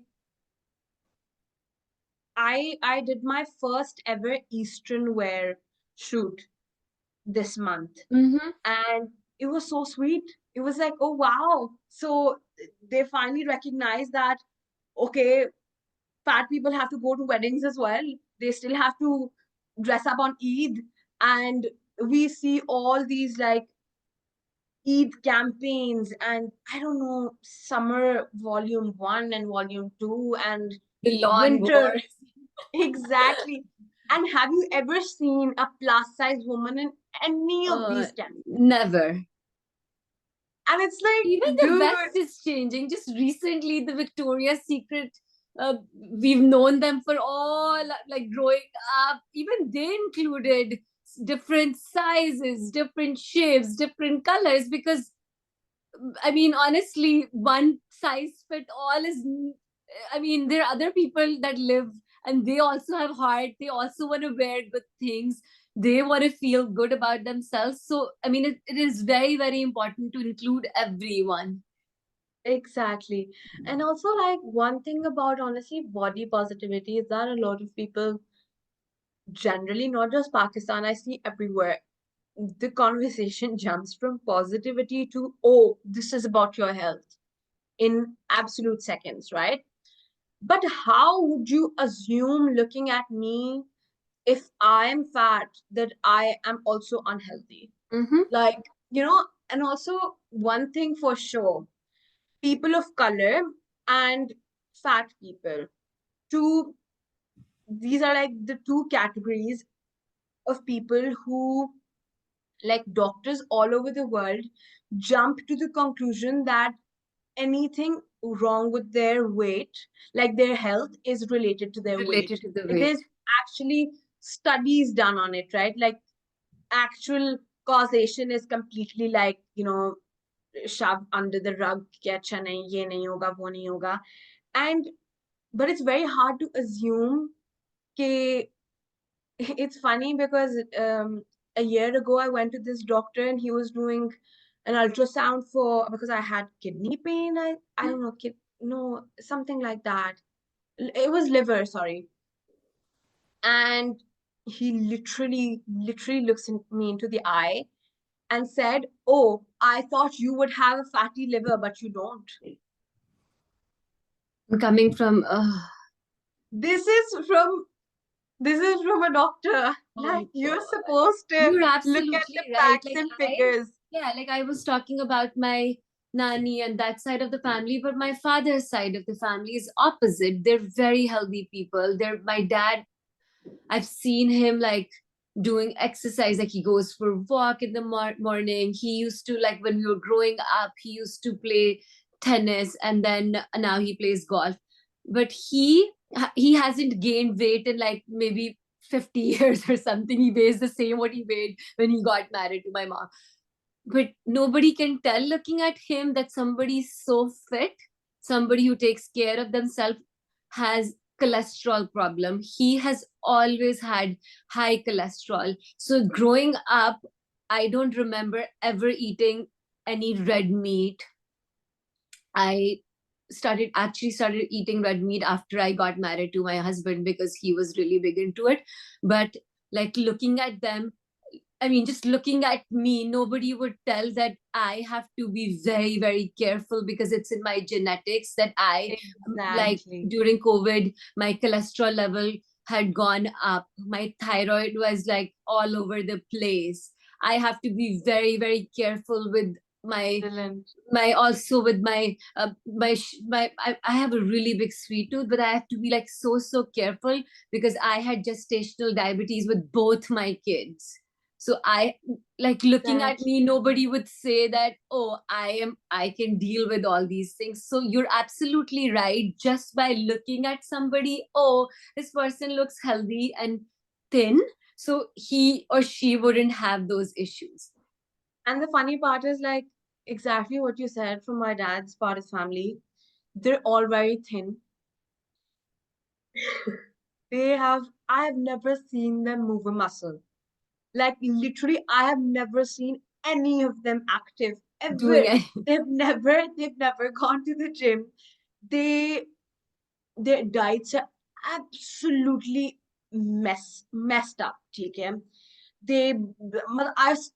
I did my first ever Eastern wear shoot this month, Mm-hmm. and it was so sweet. It was like, oh wow. So they finally recognized that, okay, fat people have to go to weddings as well. They still have to dress up on Eid, and we see all these like Eid campaigns, and I don't know, summer volume 1 and volume 2, and The lawn winter. wars. Exactly. And have you ever seen a plus size woman in any of Uh, these campaigns? Never. And it's Even like, the dude, West is changing. Just recently, the Victoria's Secret, we've known them for all, like growing up. Even they included different sizes, different shapes, different colors. Because, I mean, honestly, one size fit all is. I mean, there are other people that live and they also have heart. They also want to wear good things. They want to feel good about themselves. So, I mean, it is very, very important to include everyone. exactly. And also, like, one thing about honestly body positivity is that a lot of people, generally, not just Pakistan, I see everywhere, the conversation jumps from positivity to, oh, this is about your health in absolute seconds, right? But how would you assume, looking at me, if I am fat, that I am also unhealthy? Mm-hmm. Like, and also one thing for sure, people of color and fat people, two, these are like the two categories of people who, like doctors all over the world, jump to the conclusion that anything wrong with their weight, like their health, is related to their weight. Related to the It weight. is actually studies done on it, right? Like actual causation is completely like, shoved under the rug. कि अच्छा नहीं, ये नहीं होगा, वो नहीं होगा. And but it's very hard to assume कि it's funny because a year ago I went to this doctor and he was doing an ultrasound for, because I had kidney pain. I don't know, no, something like that. It was liver, sorry. And he literally looks me into the eye and said, "Oh, I thought you would have a fatty liver, but you don't." Coming from, This is from a doctor. oh Like, you're God. supposed to You're look at the absolutely right. facts Like and I, figures. yeah, like I was talking about my nanny and that side of the family, but my father's side of the family is opposite. They're very healthy people. They're my dad. I've seen him like doing exercise, like he goes for a walk in the morning. He used to, like when we were growing up, he used to play tennis, and then now he plays golf. But he hasn't gained weight in like maybe 50 years or something. He weighs the same what he weighed when he got married to my mom. but nobody can tell looking at him that somebody so fit, somebody who takes care of themselves, has cholesterol problem. He has always had high cholesterol. So growing up, I don't remember ever eating any red meat. I started eating red meat after I got married to my husband because he was really big into it. But like looking at them, I mean, just looking at me, nobody would tell that I have to be very, very careful because it's in my genetics that like Exactly. during COVID, my cholesterol level had gone up. My thyroid was like all over the place. I have to be very, very careful with my Excellent. also with I have a really big sweet tooth, but I have to be like so careful because I had gestational diabetes with both my kids. So I, like looking at That's me, nobody would say that, oh, I can deal with all these things. So you're absolutely right. Just by looking at somebody, oh, this person looks healthy and thin, so he or she wouldn't have those issues. And the funny part is like exactly what you said from my dad's part of family. They're all very thin. I have never seen them move a muscle. Like literally, I have never seen any of them active Doing ever. it. They've never gone to the gym. They, their diets are absolutely messed up. Okay,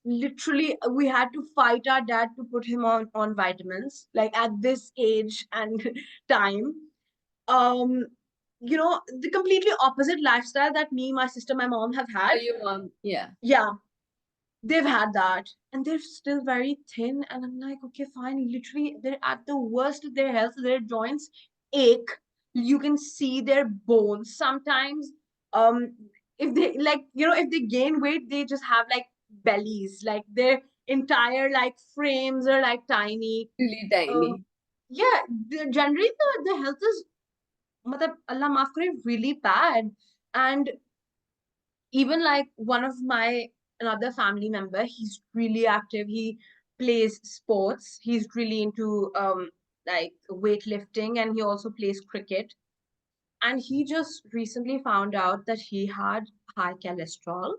literally we had to fight our dad to put him on vitamins. Like at this age and time, um, the completely opposite lifestyle that me, my sister, my mom have Oh, had. your mom, yeah. Yeah, they've had that and they're still very thin, and I'm like, okay, fine, literally they're at the worst of their health, their joints ache, you can see their bones sometimes. um if they, like, if they gain weight, they just have like bellies, like their entire like frames are like tiny. Really uh, tiny. yeah, generally the health is, matlab, Allah maaf kare, really bad. And even like one of my another family member, he's really active, he plays sports, he's really into like weightlifting, and he also plays cricket. And he just recently found out that he had high cholesterol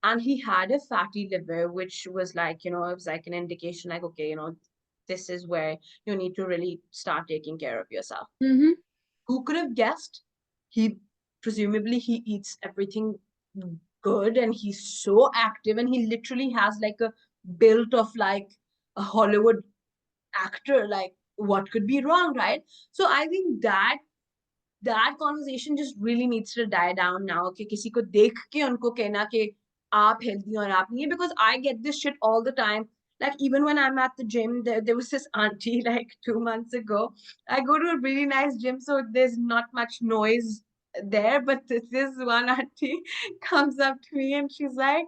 and he had a fatty liver, which was like, it was like an indication like, okay, this is where you need to really start taking care of yourself. Mm-hmm. Who could have guessed? He presumably he eats everything good and he's so active and he literally has like a build of like a Hollywood actor. Like what could be wrong, right? So I think that conversation just really needs to die down now. कि किसी को देख के उनको कहना कि आप healthy और आप नहीं है, because I get this shit all the time. Like even when I'm at the gym, there was this auntie like 2 months ago. I go to a really nice gym, so there's not much noise there. But this one auntie comes up to me and she's like,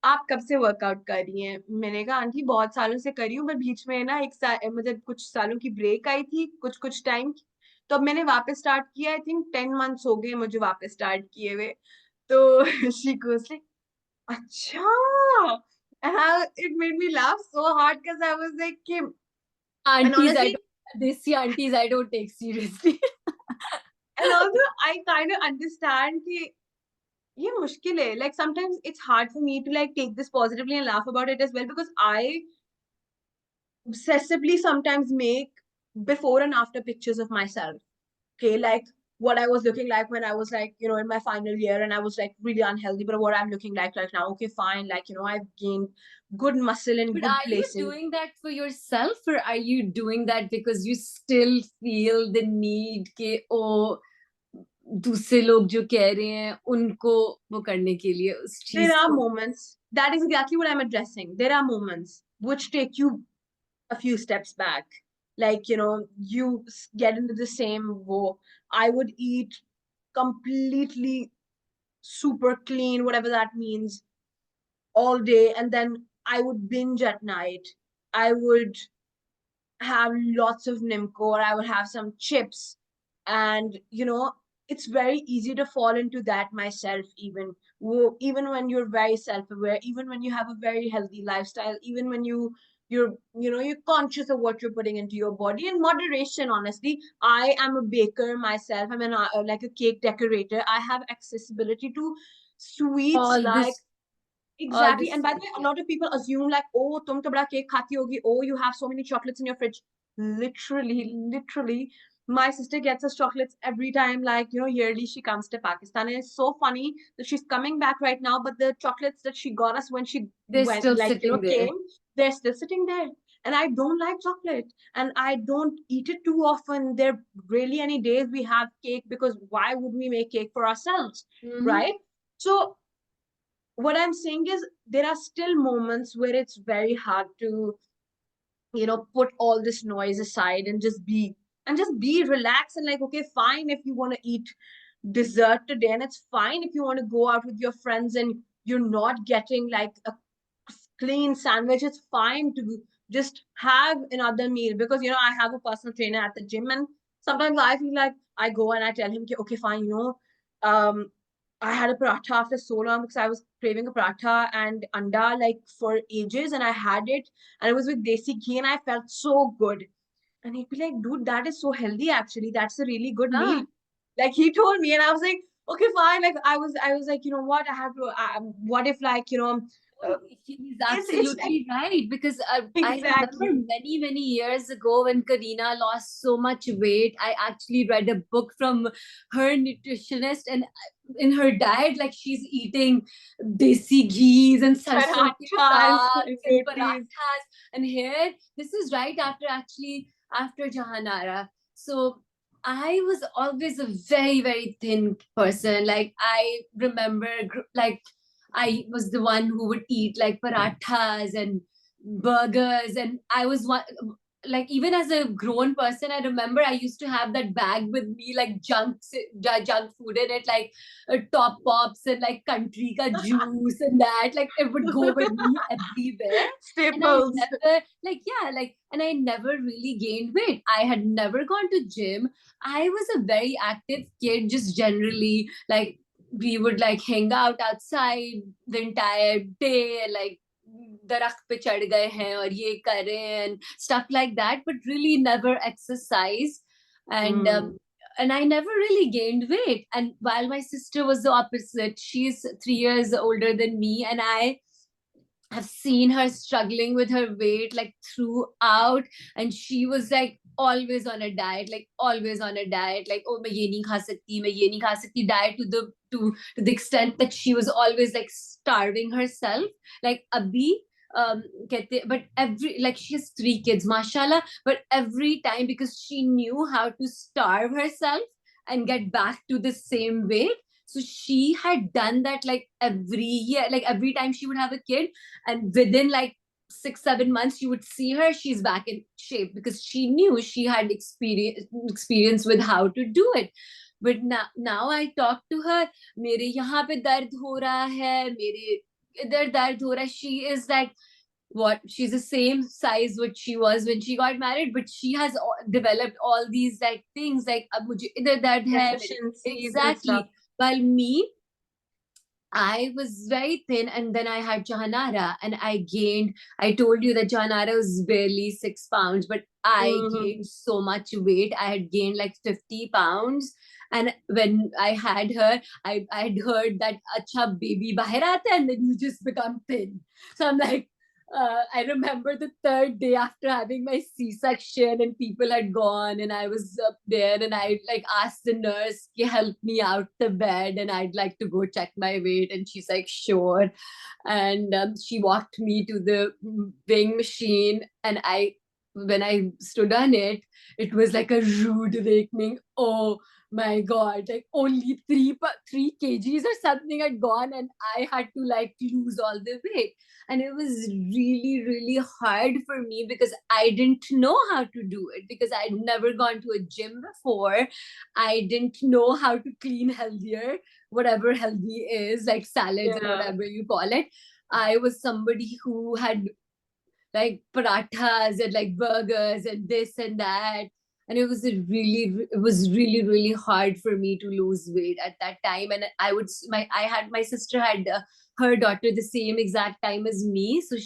आप कब से workout कर रही हैं? मैंने कहा aunty बहुत सालों से कर रही हूँ, पर बीच में ना एक साल, मतलब कुछ सालों की ब्रेक आई थी, कुछ कुछ टाइम, तो अब मैंने वापस स्टार्ट किया। आई थिंक 10 months हो गए मुझे वापस स्टार्ट किए हुए। तो शी गोस लाइक, अच्छा, and it made me laugh so hard because I was like, Kim. And Aunties, I honestly, don't, they see aunties I don't take seriously. and also I kind of understand कि ये मुश्किल है. Like sometimes it's hard for me to like take this positively and laugh about it as well, because I obsessively sometimes make before and after pictures of myself. Okay, like what I was looking like when I was like, in my final year and I was like really unhealthy, but what I'm looking like right now. Okay, fine. Like, I've gained good muscle in But good are you places. doing that for yourself, or are you doing that because you still feel the need कि ओ दूसरे लोग जो कह रहे हैं उनको वो करने के लिए उस There चीज are को? moments, that is exactly what I'm addressing. There are moments which take you a few steps back. Like, you get into the same woe. I would eat completely super clean, whatever that means, all day, and then I would binge at night. I would have lots of Nimco, or I would have some chips, and it's very easy to fall into that myself, even when you're very self-aware, even when you have a very healthy lifestyle, even when you're conscious of what you're putting into your body in moderation. Honestly, I am a baker myself. I'm like a cake decorator. I have accessibility to sweets, All like, this, all exactly. this And by the sweet, way, a yeah. lot of people assume like, oh, tum to bada cake khati hogi. Oh, you have so many chocolates in your fridge. Literally, my sister gets us chocolates every time, like, yearly she comes to Pakistan. And it's so funny that she's coming back right now, but the chocolates that she got us when she They're went, still like, sitting there. came, they're still sitting there. And I don't like chocolate, and I don't eat it too often. There really any days we have cake, because why would we make cake for ourselves, Mm-hmm. right? So what I'm saying is, there are still moments where it's very hard to, put all this noise aside and just be relaxed, and like, okay, fine, if you want to eat dessert today, and it's fine if you want to go out with your friends and you're not getting like a clean sandwich. It's fine to just have another meal, because I have a personal trainer at the gym, and sometimes I feel like I go and I tell him, okay, fine, um I had a paratha after so long, because I was craving a paratha and anda like for ages, and I had it, and it was with desi ghee, and I felt so good. And he'd be like, dude, that is so healthy, actually. That's a really good meal. Ah. Like, he told me, and I was like, okay, fine. Like, I was like, you know what? I have to. What if, like, uh, He's it's like, absolutely right, because I remember exactly. many, many years ago when Karina lost so much weight. I actually read a book from her nutritionist, and in her diet, like she's eating desi ghees and sarson ke Parathas, sags and rotis. parathas. And here, this is right after Jahanara. So I was always a very, very thin person. Like I remember, like I was the one who would eat like parathas and burgers, and I was one, like even as a grown person, I remember I used to have that bag with me, like junk food in it, like top pops and like country ka juice and that, like it would go with me everywhere. And I Staples. never, like, yeah, like, and I never really gained weight. I had never gone to gym. I was a very active kid, just generally, like we would like hang out outside the entire day, like दरख्त पे चढ़ गए हैं और ये कर रहे हैं and stuff like that, but really never exercise. and Mm. and I never really gained weight. And while my sister was the opposite, she's 3 years older than me, and I've seen her struggling with her weight like throughout, and she was like always on a diet, like always on a diet, like oh मैं ये नहीं खा सकती, मैं ये नहीं खा सकती, diet to the extent that she was always like starving herself. Like abhi कहते, but every, like she has 3 kids, mashallah, but every time, because she knew how to starve herself and get back to the same weight. So she had done that like every year, like every time she would have a kid, and within like 6 7 months you would see her, she's back in shape, because she knew she had experience with how to do it. But now I talk to her, मेरे यहाँ पे दर्द हो रहा है, मेरे इधर दर्द हो रहा है. She is like, what, she's the same size what she was when she got married, but she has developed all these like things, like अब मुझे इधर दर्द है मेरे. Deficiencies and Exactly. stuff. While me, I was very thin, and then I had Jahanara, and I gained. I told you that Jahanara was barely 6 pounds, but I Hmm. gained so much weight. I had gained like 50 pounds. And when I had her, I'd heard that acha baby bahir aata hai, and then you just become thin. So I'm like, I remember the third day after having my C-section, and people had gone, and I was up there, and I like asked the nurse to help me out the bed, and I'd like to go check my weight, and she's like, sure. And she walked me to the weighing machine, and when I stood on it, it was like a rude awakening. Oh my god, like only 3 kgs or something had gone, and I had to like lose all the weight. And it was really, really hard for me, because I didn't know how to do it, because I'd never gone to a gym before. I didn't know how to clean healthier, whatever healthy is, like salads and Yeah. whatever you call it. I was somebody who had like parathas and like burgers and this and that. and it was really really hard for me to lose weight at that time. And my sister had her daughter the same exact time as me, so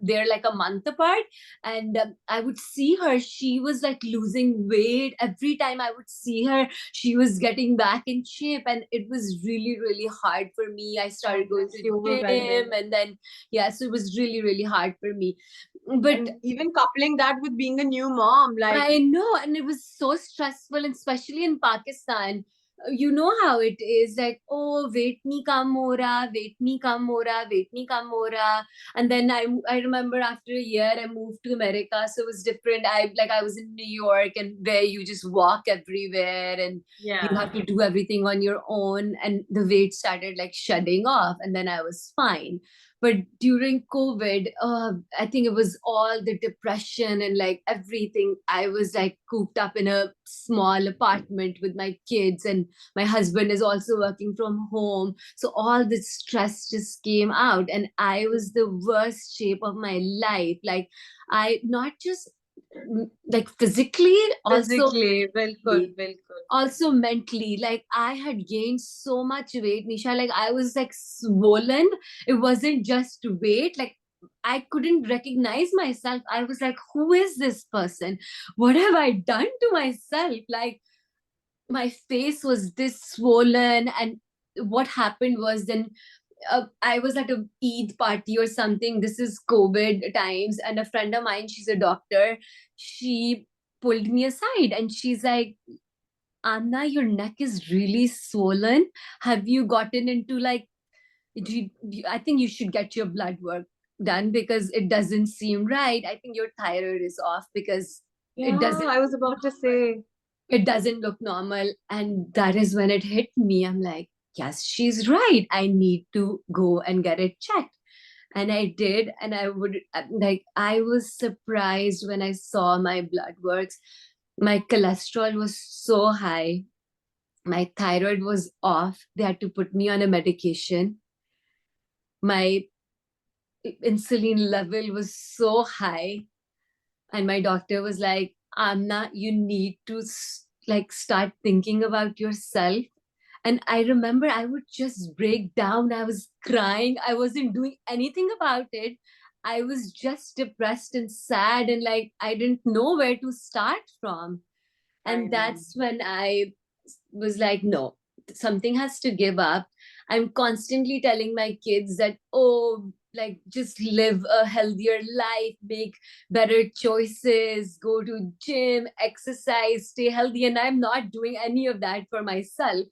they're like a month apart. And I would see her, she was like losing weight every time I would see her. She was getting back in shape, and it was really really hard for me. I started going Must to be overwhelming. gym, and then yeah, so it was really really hard for me. But And even coupling that with being a new mom, like, I know, and it was so stressful, and especially in Pakistan. You know how it is, like, oh, weight nahi kam ho raha, weight nahi kam ho raha, weight nahi kam ho raha. And then I remember after a year I moved to America, so it was different. I was in New York, and where you just walk everywhere and you yeah. have to do everything on your own, and the weight started like shedding off, and then I was fine. But during COVID, I think it was all the depression and like everything. I was like cooped up in a small apartment with my kids, and my husband is also working from home. So all this stress just came out, and I was the worst shape of my life. Like, I not just like physically, also Physically, mentally, bilkul. also mentally. Like, I had gained so much weight, Nisha. Like, I was like swollen. It wasn't just weight. Like, I couldn't recognize myself. I was like, who is this person? What have I done to myself? Like, my face was this swollen. And what happened was, then I was at a Eid party or something. This is COVID times, and a friend of mine, she's a doctor. She pulled me aside and she's like, Anna, your neck is really swollen. Have you gotten into like, I think you should get your blood work done because it doesn't seem right. I think your thyroid is off because it Yeah, doesn't I was about to say. it doesn't look normal. And that is when it hit me. I'm like, yes, she's right. I need to go and get it checked. And I did. And I was surprised when I saw my blood works. My cholesterol was so high. My thyroid was off. They had to put me on a medication. My insulin level was so high. And my doctor was like, Amna, you need to like start thinking about yourself. And I remember I would just break down. I was crying. I wasn't doing anything about it. I was just depressed and sad, and like I didn't know where to start from. I And know. that's when I was like, no, something has to give up. I'm constantly telling my kids that, oh, like just live a healthier life, make better choices, go to gym, exercise, stay healthy. And I'm not doing any of that for myself.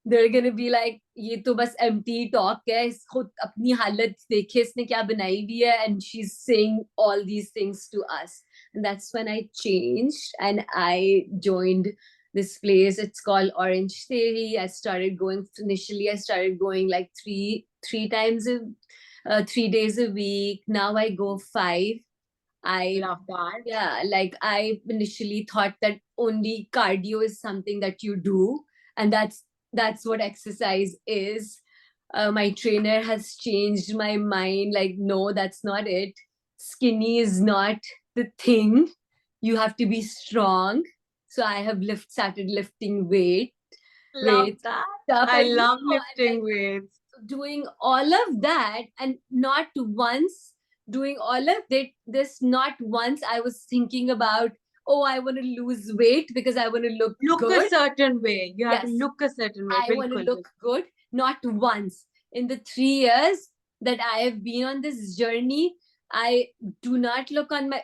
They're gonna be like, ये तो बस empty talk है, खुद अपनी हालत देखे इसने क्या बनाई हुई है, and she's saying all these things to us. And that's when I changed and I joined this place. It's called Orange Theory. I started going, initially I started going like three times 3 days a week. Now I go 5. I Love that. Yeah, like I initially thought that only cardio is something that you do, and that's what exercise is. My trainer has changed my mind. Like, no, that's not it. Skinny is not the thing. You have to be strong. So I have started lifting Love weights, that. stuff, I and love and like lifting weights. doing all of that, and not once doing all of this, not once I was thinking about, oh, I want to lose weight because I want to look Look a good. certain way. You have to Yes, look a certain way. I want to Bilkul. look good. Not once in the 3 years that I have been on this journey, I do not look on my,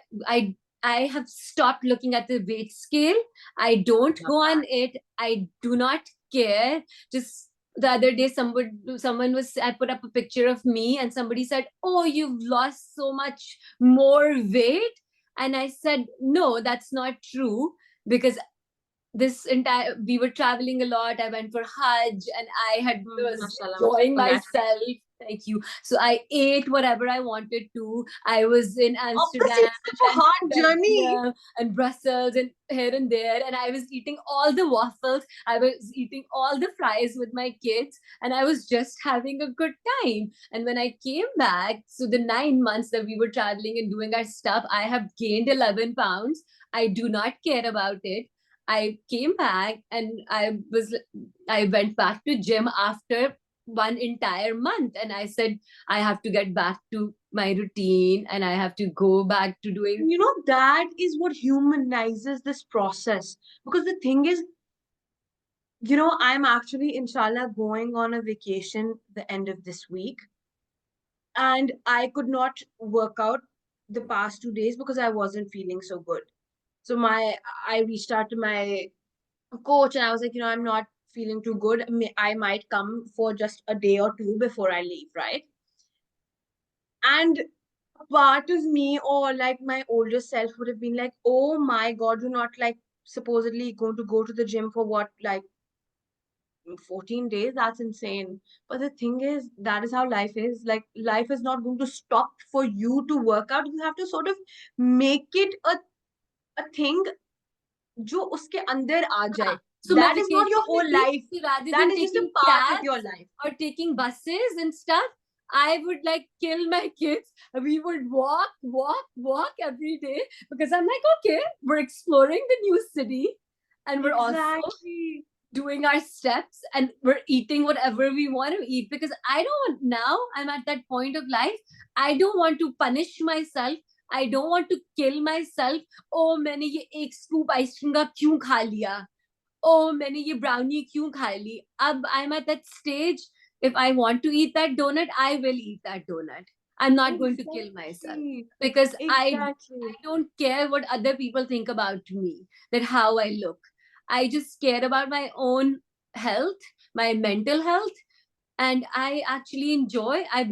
I have stopped looking at the weight scale. I don't Love go on that. it. I do not care. Just the other day, someone was, I put up a picture of me and somebody said, oh, you've lost so much more weight. And I said, no, that's not true, because this entire, we were traveling a lot. I went for Hajj and I had was Mashallah, enjoying congrats. myself. Thank you. So I ate whatever I wanted to. I was in Obviously, Amsterdam it's such a hard journey. Belgium and Brussels and here and there, and I was eating all the waffles. I was eating all the fries with my kids, and I was just having a good time. And when I came back, so the 9 months that we were traveling and doing our stuff, I have gained 11 pounds. I do not care about it. I came back and I went back to gym after one entire month, and I said I have to get back to my routine and I have to go back to doing. You know, that is what humanizes this process. Because the thing is, you know, I'm actually, inshallah, going on a vacation the end of this week. And I could not work out the past 2 days because I wasn't feeling so good. So I reached out to my coach and I was like, you know, I'm not feeling too good. I might come for just a day or two before I leave, right? And a part of me, or like my older self, would have been like, oh my God, you're not like supposedly going to go to the gym for what, like 14 days? That's insane. But the thing is, that is how life is. Like, life is not going to stop for you to work out. You have to sort of make it a thing जो उसके अंदर आ जाए. So my That is not your vacation whole would be, life. rather That than is just a taking part of cabs your life. or taking buses and stuff, I would like kill my kids. We would walk every day because I'm like, okay, we're exploring the new city and we're also Exactly. doing our steps and we're eating whatever we want to eat, because I don't want, now I'm at that point of life, I don't want to punish myself. I don't want to kill myself. Oh, मैंने ये एक scoop ice cream का क्यों खा लिया? Oh, मैंने ये brownie क्यों खा ली? अब I'm at that stage. If I want to eat that donut, I will eat that donut. I'm not going to kill myself Exactly. because I Exactly. don't care what other people think about me, that how I look. I just care about my own health, my mental health, and I actually enjoy. I've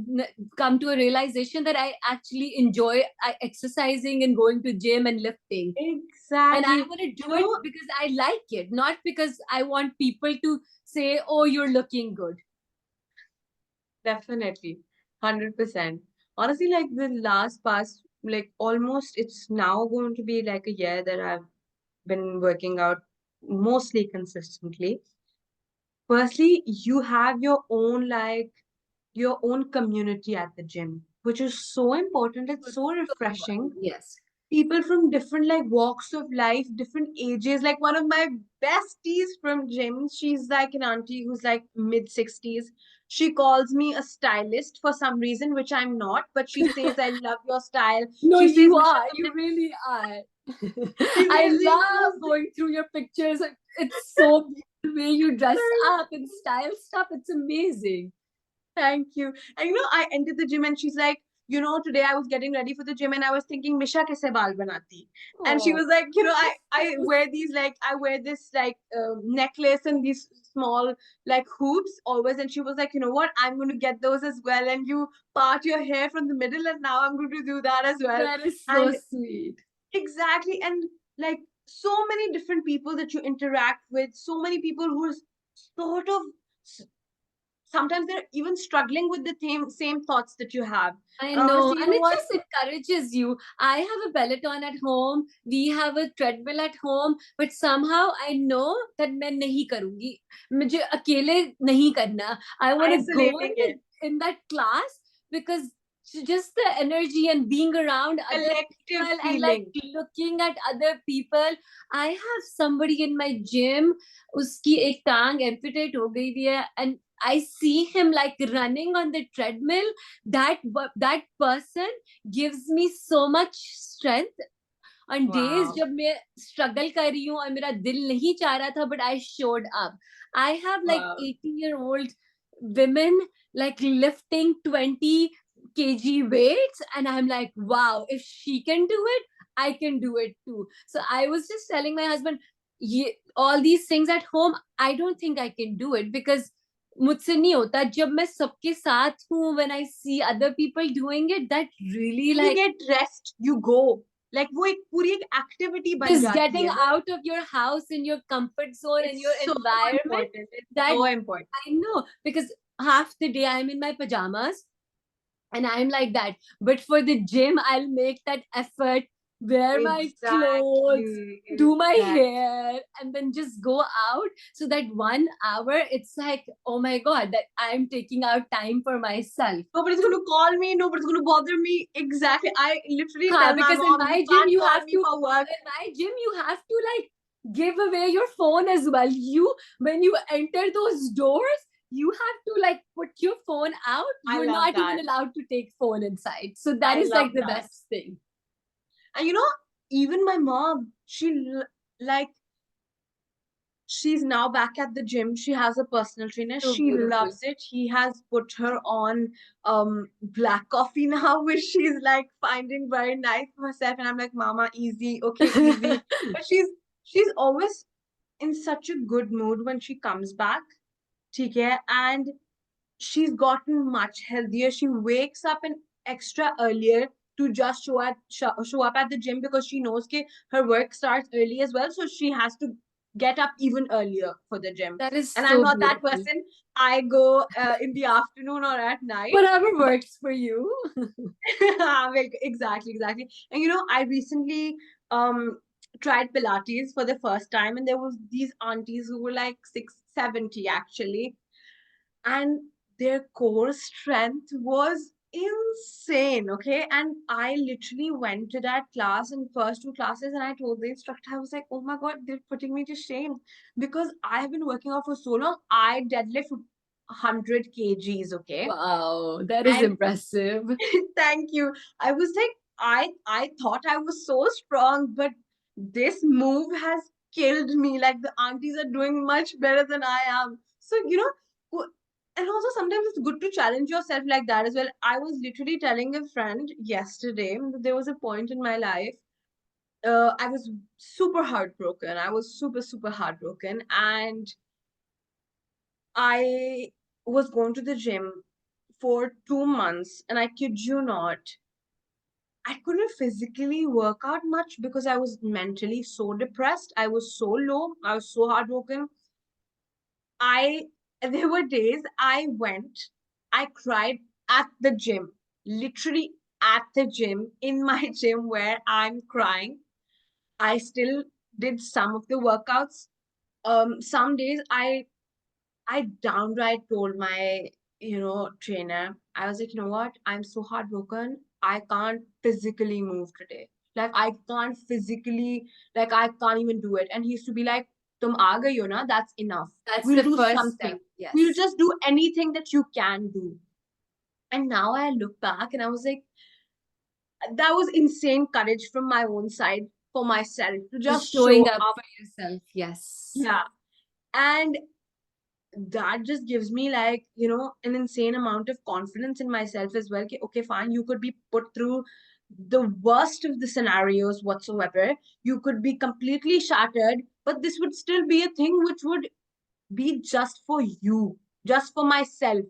come to a realization that I actually enjoy exercising and going to gym and lifting. And I Exactly. want to You do it know, because I like it, not because I want people to say, oh, you're looking good. definitely. 100%. Honestly, like the last past, like almost, it's now going to be like a year that I've been working out mostly consistently. Firstly, you have your own, like, your own community at the gym, which is so important. It's so So refreshing. important. Yes. People from different like walks of life, different ages. Like one of my besties from gym, she's like an auntie who's like mid 60s. She calls me a stylist for some reason, which I'm not, but she says, I love your style. No, She says, you Misha, are. You really are. I seriously, love going through your pictures. It's so beautiful the way you dress up and style stuff. It's amazing. thank you. And you know, I entered the gym and she's like, you know, today I was getting ready for the gym and I was thinking, Misha kaise baal banati? And she Oh, was like, you know, I wear these like, I wear this like necklace and these small like hoops always. And she was like, you know what? I'm going to get those as well. And you part your hair from the middle and now I'm going to do that as well. that is so And sweet. exactly. And like so many different people that you interact with, so many people who are sort of sometimes they're even struggling with the same thoughts that you have. I And know, honestly, you and know it what? just encourages you. I have a Peloton at home. We have a treadmill at home, but somehow I know that मैं नहीं करूँगी. मुझे अकेले नहीं करना. I want to go Isolating it, in that class because just the energy and being around other collective people and like feeling. looking at other people. I have somebody in my gym. उसकी एक टांग amputate हो गई थी and I see him like running on the treadmill. That person gives me so much strength on days Wow. जब मैं struggle कर रही हूँ और मेरा दिल नहीं चाह रहा था, but I showed up. I have like Wow. 80-year-old women like lifting 20 kg weights, and I'm like, wow, if she can do it, I can do it too. So I was just telling my husband, all these things at home, I don't think I can do it because मुझसे नहीं होता. जब मैं सबके साथ हूँ, when I see other people doing it, that really You like get rest, you go. Like वो एक पूरी एक activity बन just जाती getting है ना. out of your house in your comfort zone and your It's so environment. important. It's That so important. I know, because half the day I'm in my pajamas and I'm like that. But for the gym, I'll make that effort, wear my clothes, Exactly. do my Exactly. hair, and then just go out. So that 1 hour, it's like, oh my God, that I'm taking out time for myself. Nobody's going to call me. Nobody's going to bother me. Exactly. I literally Haan, tell my because in mom, you my gym, can't you call have me to, for work. in my gym, you have to like give away your phone as well. When you enter those doors, you have to like put your phone out. I You're love not even that. allowed to take phone inside. So that I is like love the that. best thing. And even my mom, like, she's now back at the gym. She has a personal trainer. So She beautiful. loves it. He has put her on black coffee now, which she's like finding very nice for herself. And I'm like, Mama, easy, okay, easy. But she's always in such a good mood when she comes back. Okay, and she's gotten much healthier. She wakes up an extra earlier to just show up at the gym because she knows that her work starts early as well. So she has to get up even earlier for the gym. That is And I'm so not that beautiful. person. I go in the afternoon or at night. Whatever works for you. Like, exactly. And I recently um tried Pilates for the first time, and there was these aunties who were like 670 actually, and their core strength was insane. Okay, and I literally went to that class in first two classes, and I told the instructor, I was like, oh my god, they're putting me to shame because I have been working out for so long. I deadlift 100 kgs, okay, Wow, that is and impressive. thank you. I was like, I thought I was so strong, but this move has killed me. Like, the aunties are doing much better than I am. So, and also sometimes it's good to challenge yourself like that as well. I was literally telling a friend yesterday that there was a point in my life. I was super heartbroken. I was super heartbroken, and I was going to the gym for 2 months, and I kid you not, I couldn't physically work out much because I was mentally so depressed. I was so low. I was so heartbroken. I There were days I cried at the gym, literally at the gym, in my gym where I'm crying. I still did some of the workouts. Some days I downright told my, trainer, I was like, you know what? I'm so heartbroken. I can't physically move today. Like, I can't physically, like, I can't even do it. And he used to be like, Tum aa gayi ho na, that's enough. That's We'll the do first step. something. We'll Yes. just do anything that you can do. And now I look back and I was like, that was insane courage from my own side for myself to just Just show showing up up. for yourself. Yes. Yeah. And that just gives me, like, an insane amount of confidence in myself as well. Okay, fine, you could be put through the worst of the scenarios whatsoever. You could be completely shattered, but this would still be a thing which would be just for you, just for myself.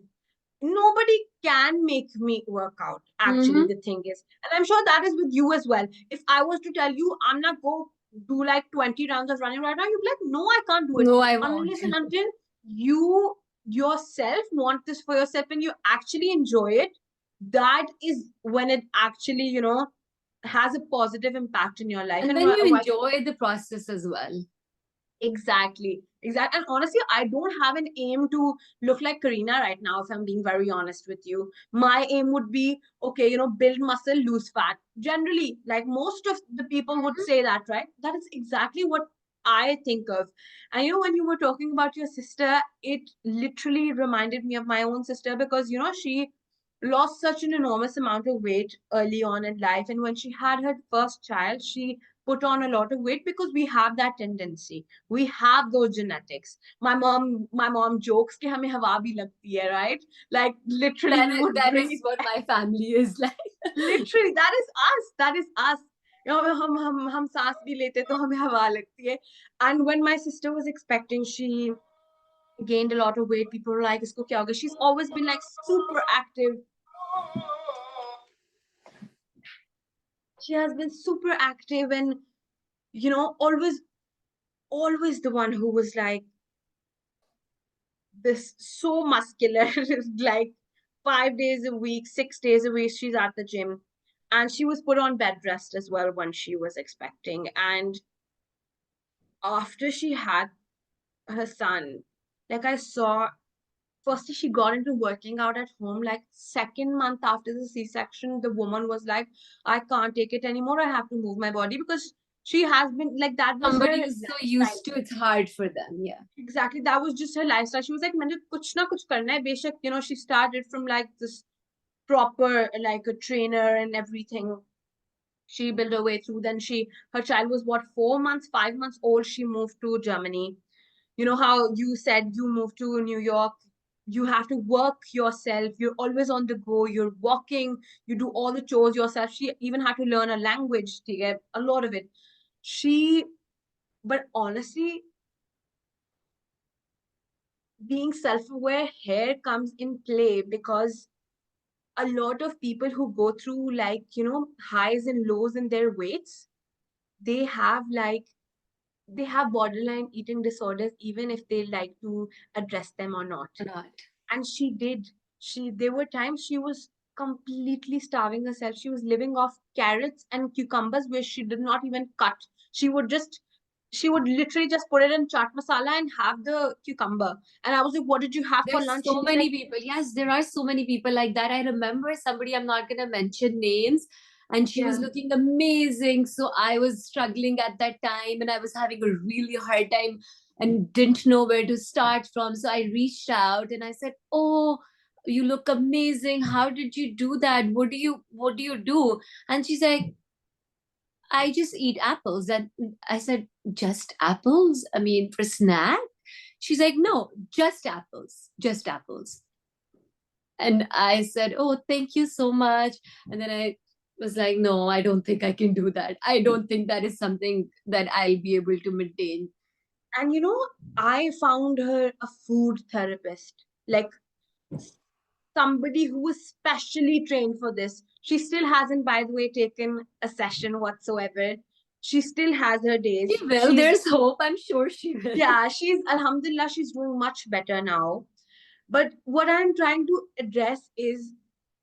Nobody can make me work out, actually, Mm-hmm. the thing is. And I'm sure that is with you as well. If I was to tell you, I'm not go do like 20 rounds of running right now, you'd be like, no, I can't do it. No, I won't. Unless and until you yourself want this for yourself and you actually enjoy it, that is when it actually, has a positive impact in your life. And And then you why enjoy the process as well. Exactly. And honestly, I don't have an aim to look like Karina right now, if I'm being very honest with you. My aim would be, okay, build muscle, lose fat. Generally, like most of the people would say that, right? That is exactly what I think of. And when you were talking about your sister, it literally reminded me of my own sister because, she lost such an enormous amount of weight early on in life. And when she had her first child, she put on a lot of weight because we have that tendency, we have those genetics. My mom jokes कि हमें हवा भी लगती है, right? Like, literally we would That is breathe. what my family is like. Literally, that is us. हम सांस भी लेते तो हमें हवा लगती है. And when my sister was expecting, she gained a lot of weight. People were like, इसको क्या हो गया? She's always been like super active. She has been super active, and always the one who was like this, so muscular. Like, 5 days a week, 6 days a week, she's at the gym. And she was put on bed rest as well when she was expecting. And after she had her son, like, I saw, firstly, she got into working out at home. Like, second month after the C-section, the woman was like, I can't take it anymore. I have to move my body because She has been like, that was her Somebody who's so used to, it's hard for them. Yeah. exactly, that was just her lifestyle. She was like, "Maine kuch na kuch karna hai." Beshak, you know, she started from like this proper, like a trainer and everything. She built her way through. Then her child was what, 4 months, 5 months old. She moved to Germany. You know how you said you moved to New York. You have to work yourself. You're always on the go. You're walking. You do all the chores yourself. She even had to learn a language to get a lot of it. She, but honestly, being self-aware here comes in play because a lot of people who go through, like, you know, highs and lows in their weights, they have like they have borderline eating disorders, even if they like to address them or not. Not. And she did. There were times she was completely starving herself. She was living off carrots and cucumbers, where she did not even cut. She would just she would literally just put it in chaat masala and have the cucumber. And I was like, "What did you have for There's lunch?" She so was many like, people. Yes, there are so many people like that. I remember somebody, I'm not going to mention names, and she was "Yeah, looking amazing. So I was struggling at that time and I was having a really hard time and didn't know where to start from. So I reached out and I said, "Oh, you look amazing. How did you do that? What do you do?" And she's like, "I just eat apples." And I said, "Just apples? I mean, for snack?" She's like, "No, just apples, just apples." And I said, "Oh, thank you so much." And then I was like, "No, I don't think I can do that. I don't think that is something that I'll be able to maintain." and you know, I found her a food therapist, like somebody who was specially trained for this. She still hasn't, by the way, taken a session whatsoever. She still has her days. She will. She's There's hope. I'm sure she will. Yeah, she's alhamdulillah, she's doing much better now. But what I'm trying to address is,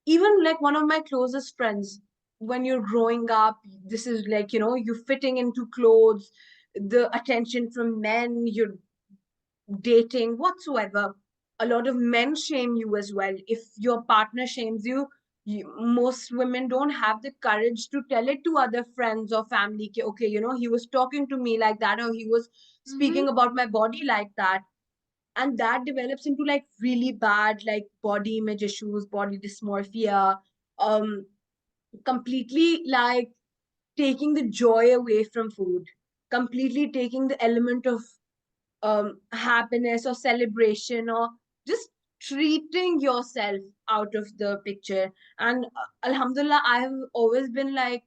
even like one of my closest friends, when you're growing up, this is like, you know, you're fitting into clothes, the attention from men, you're dating, whatsoever. A lot of men shame you as well. If your partner shames most women don't have the courage to tell it to other friends or family. Okay, you know, he was talking to me like that, or he was Mhm. speaking about my body like that. And that develops into like really bad, like body image issues, body dysmorphia, um, completely like taking the joy away from food, completely taking the element of happiness or celebration, or just treating yourself out of the picture. And alhamdulillah, I have always been like,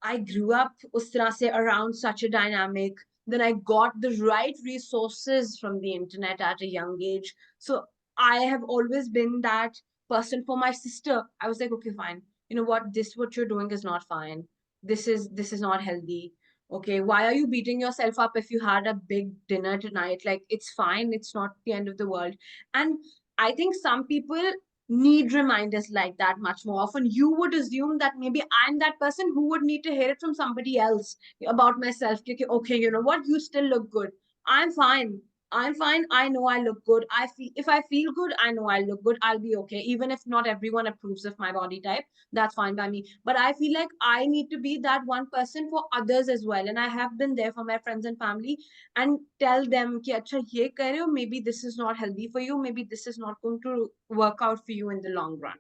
I grew up us tarah se around such a dynamic. Then I got the right resources from the internet at a young age. So I have always been that person for my sister. I was like, okay, fine. You know what? What you're doing is not fine. This is not healthy. Okay, why are you beating yourself up if you had a big dinner tonight? Like, it's fine. It's not the end of the world. And I think some people need reminders like that much more often. You would assume that maybe I'm that person who would need to hear it from somebody else about myself. Okay, you know what? You still look good. I'm fine. I'm fine. I know I look good. I feel If I feel good, I know I look good. I'll be okay. Even if not everyone approves of my body type, that's fine by me. But I feel like I need to be that one person for others as well. And I have been there for my friends and family, and tell them कि अच्छा ये कर रहे हो, maybe this is not healthy for you, maybe this is not going to work out for you in the long run.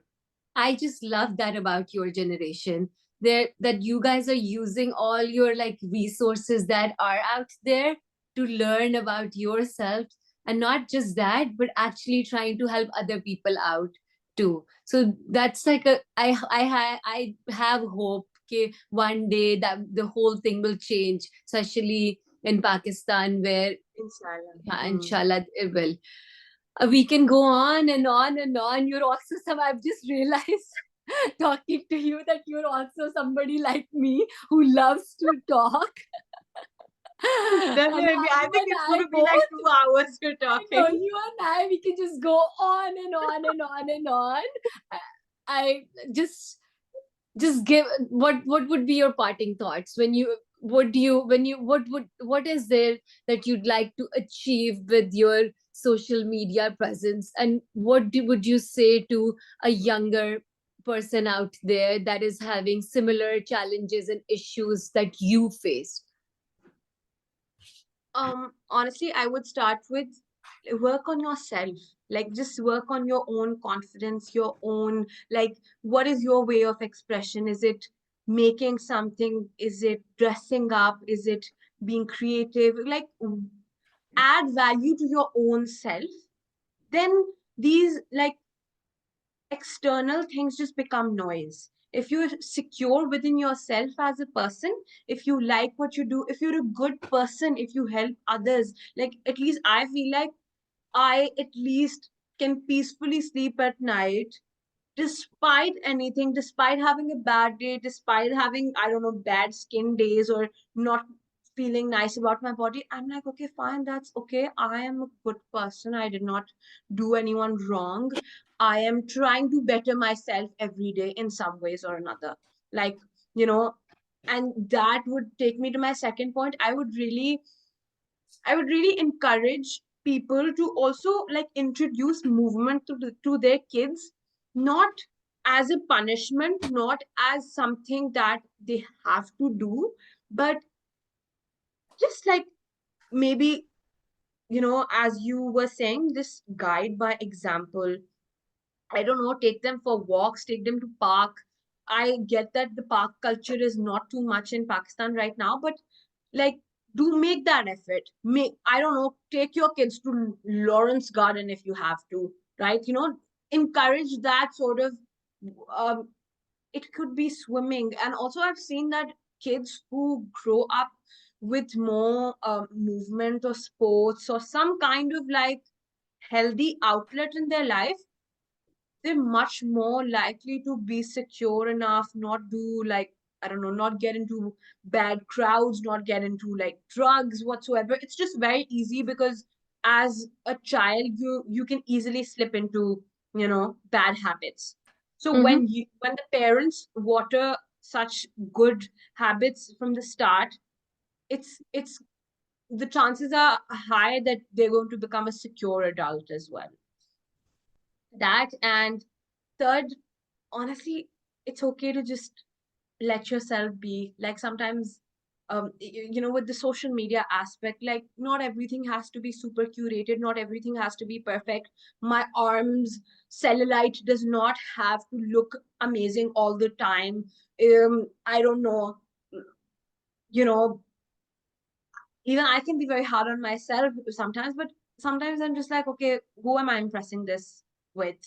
I just love that about your generation. There, that you guys are using all your like resources that are out there to learn about yourself, and not just that, but actually trying to help other people out too. So that's like I have hope that one day that the whole thing will change, especially in Pakistan, where Inshallah. inshallah it will. We can go on and on and on. You're also I've just realized talking to you that you're also somebody like me who loves to talk. And Definitely. I you think and it's going I to be like both, 2 hours we're I know talking. you and I, we can just go on and on and on and on. I, I just give what would be your parting thoughts when you what do you when you what is there that you'd like to achieve with your social media presence, and would you say to a younger person out there that is having similar challenges and issues that you faced? Honestly, I would start with work on yourself. Like just work on your own confidence, your own, like, what is your way of expression? Is it making something? Is it dressing up? Is it being creative? Like, add value to your own self. Then these like external things just become noise. If you're secure within yourself as a person, if you like what you do, if you're a good person, if you help others, like, at least I feel like I at least can peacefully sleep at night despite anything, despite having a bad day, despite having, I don't know, bad skin days or not feeling nice about my body. I'm like, okay, fine, that's okay. I am a good person. I did not do anyone wrong. I am trying to better myself every day in some ways or another. Like, you know, and that would take me to my second point. I would really encourage people to also like introduce movement to their kids, not as a punishment, not as something that they have to do, but just like maybe, as you were saying, just guide by example. I don't know, take them for walks, take them to park. I get that the park culture is not too much in Pakistan right now, but like, do make that effort. Make, I don't know, take your kids to Lawrence Garden if you have to, right? Encourage that sort of, um, it could be swimming. And also I've seen that kids who grow up with more movement or sports or some kind of like healthy outlet in their life, they're much more likely to be secure enough, not do like, I don't know, not get into bad crowds, not get into like drugs whatsoever. It's just very easy because as a child, you can easily slip into, bad habits. So Mm-hmm. when the parents water such good habits from the start, it's the chances are high that they're going to become a secure adult as well. That, and third, honestly, it's okay to just let yourself be. Like sometimes, with the social media aspect, like not everything has to be super curated, not everything has to be perfect. My arms cellulite does not have to look amazing all the time. I don't know, you know even I can be very hard on myself sometimes, but sometimes I'm just like, okay, who am I impressing this with?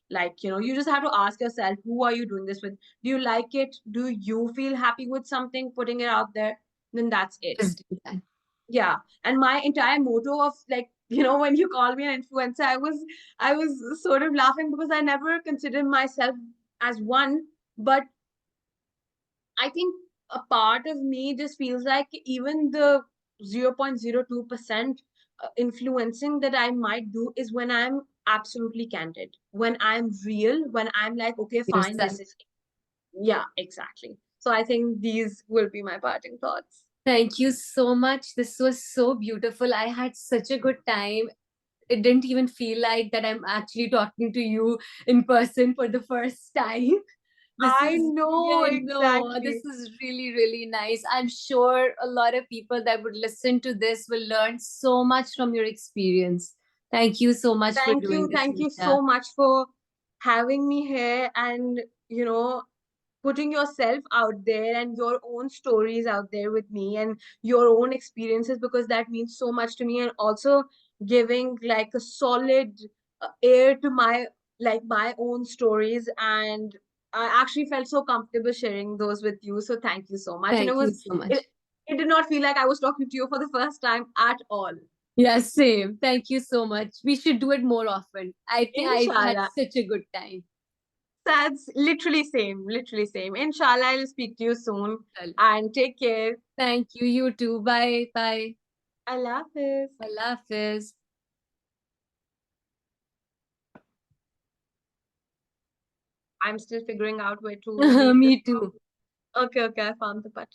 Like, you just have to ask yourself, who are you doing this with? Do you like it? Do you feel happy with something, putting it out there? Then that's it. Just do that. Yeah. And my entire motto of like, when you call me an influencer, I was sort of laughing because I never considered myself as one, but I think a part of me just feels like even the 0.02% influencing that I might do is when I'm absolutely candid, when I'm real, when I'm like, okay, fine, this Yourself. is, yeah, exactly. So I think these will be my parting thoughts. Thank you so much. This was so beautiful. I had such a good time. It didn't even feel like that I'm actually talking to you in person for the first time. This I is, know, yeah, no, this exactly. is really, really nice. I'm sure a lot of people that would listen to this will learn so much from your experience. Thank you so much for doing this, Thank you Nisha. so much for having me here and, putting yourself out there and your own stories out there with me and your own experiences, because that means so much to me, and also giving like a solid air to my own stories. And I actually felt so comfortable sharing those with you, so thank you so much. And Thank you so much. it did not feel like I was talking to you for the first time at all. Yeah, same. Thank you so much. We should do it more often. I think I've had Inshallah. such a good time. That's literally same, literally same. Inshallah, I'll speak to you soon Well, and take care. thank you. You too. Bye. Bye. Allah Hafiz. Allah Hafiz. I'm still figuring out where to leave this. Me too. Okay, okay, I found the button.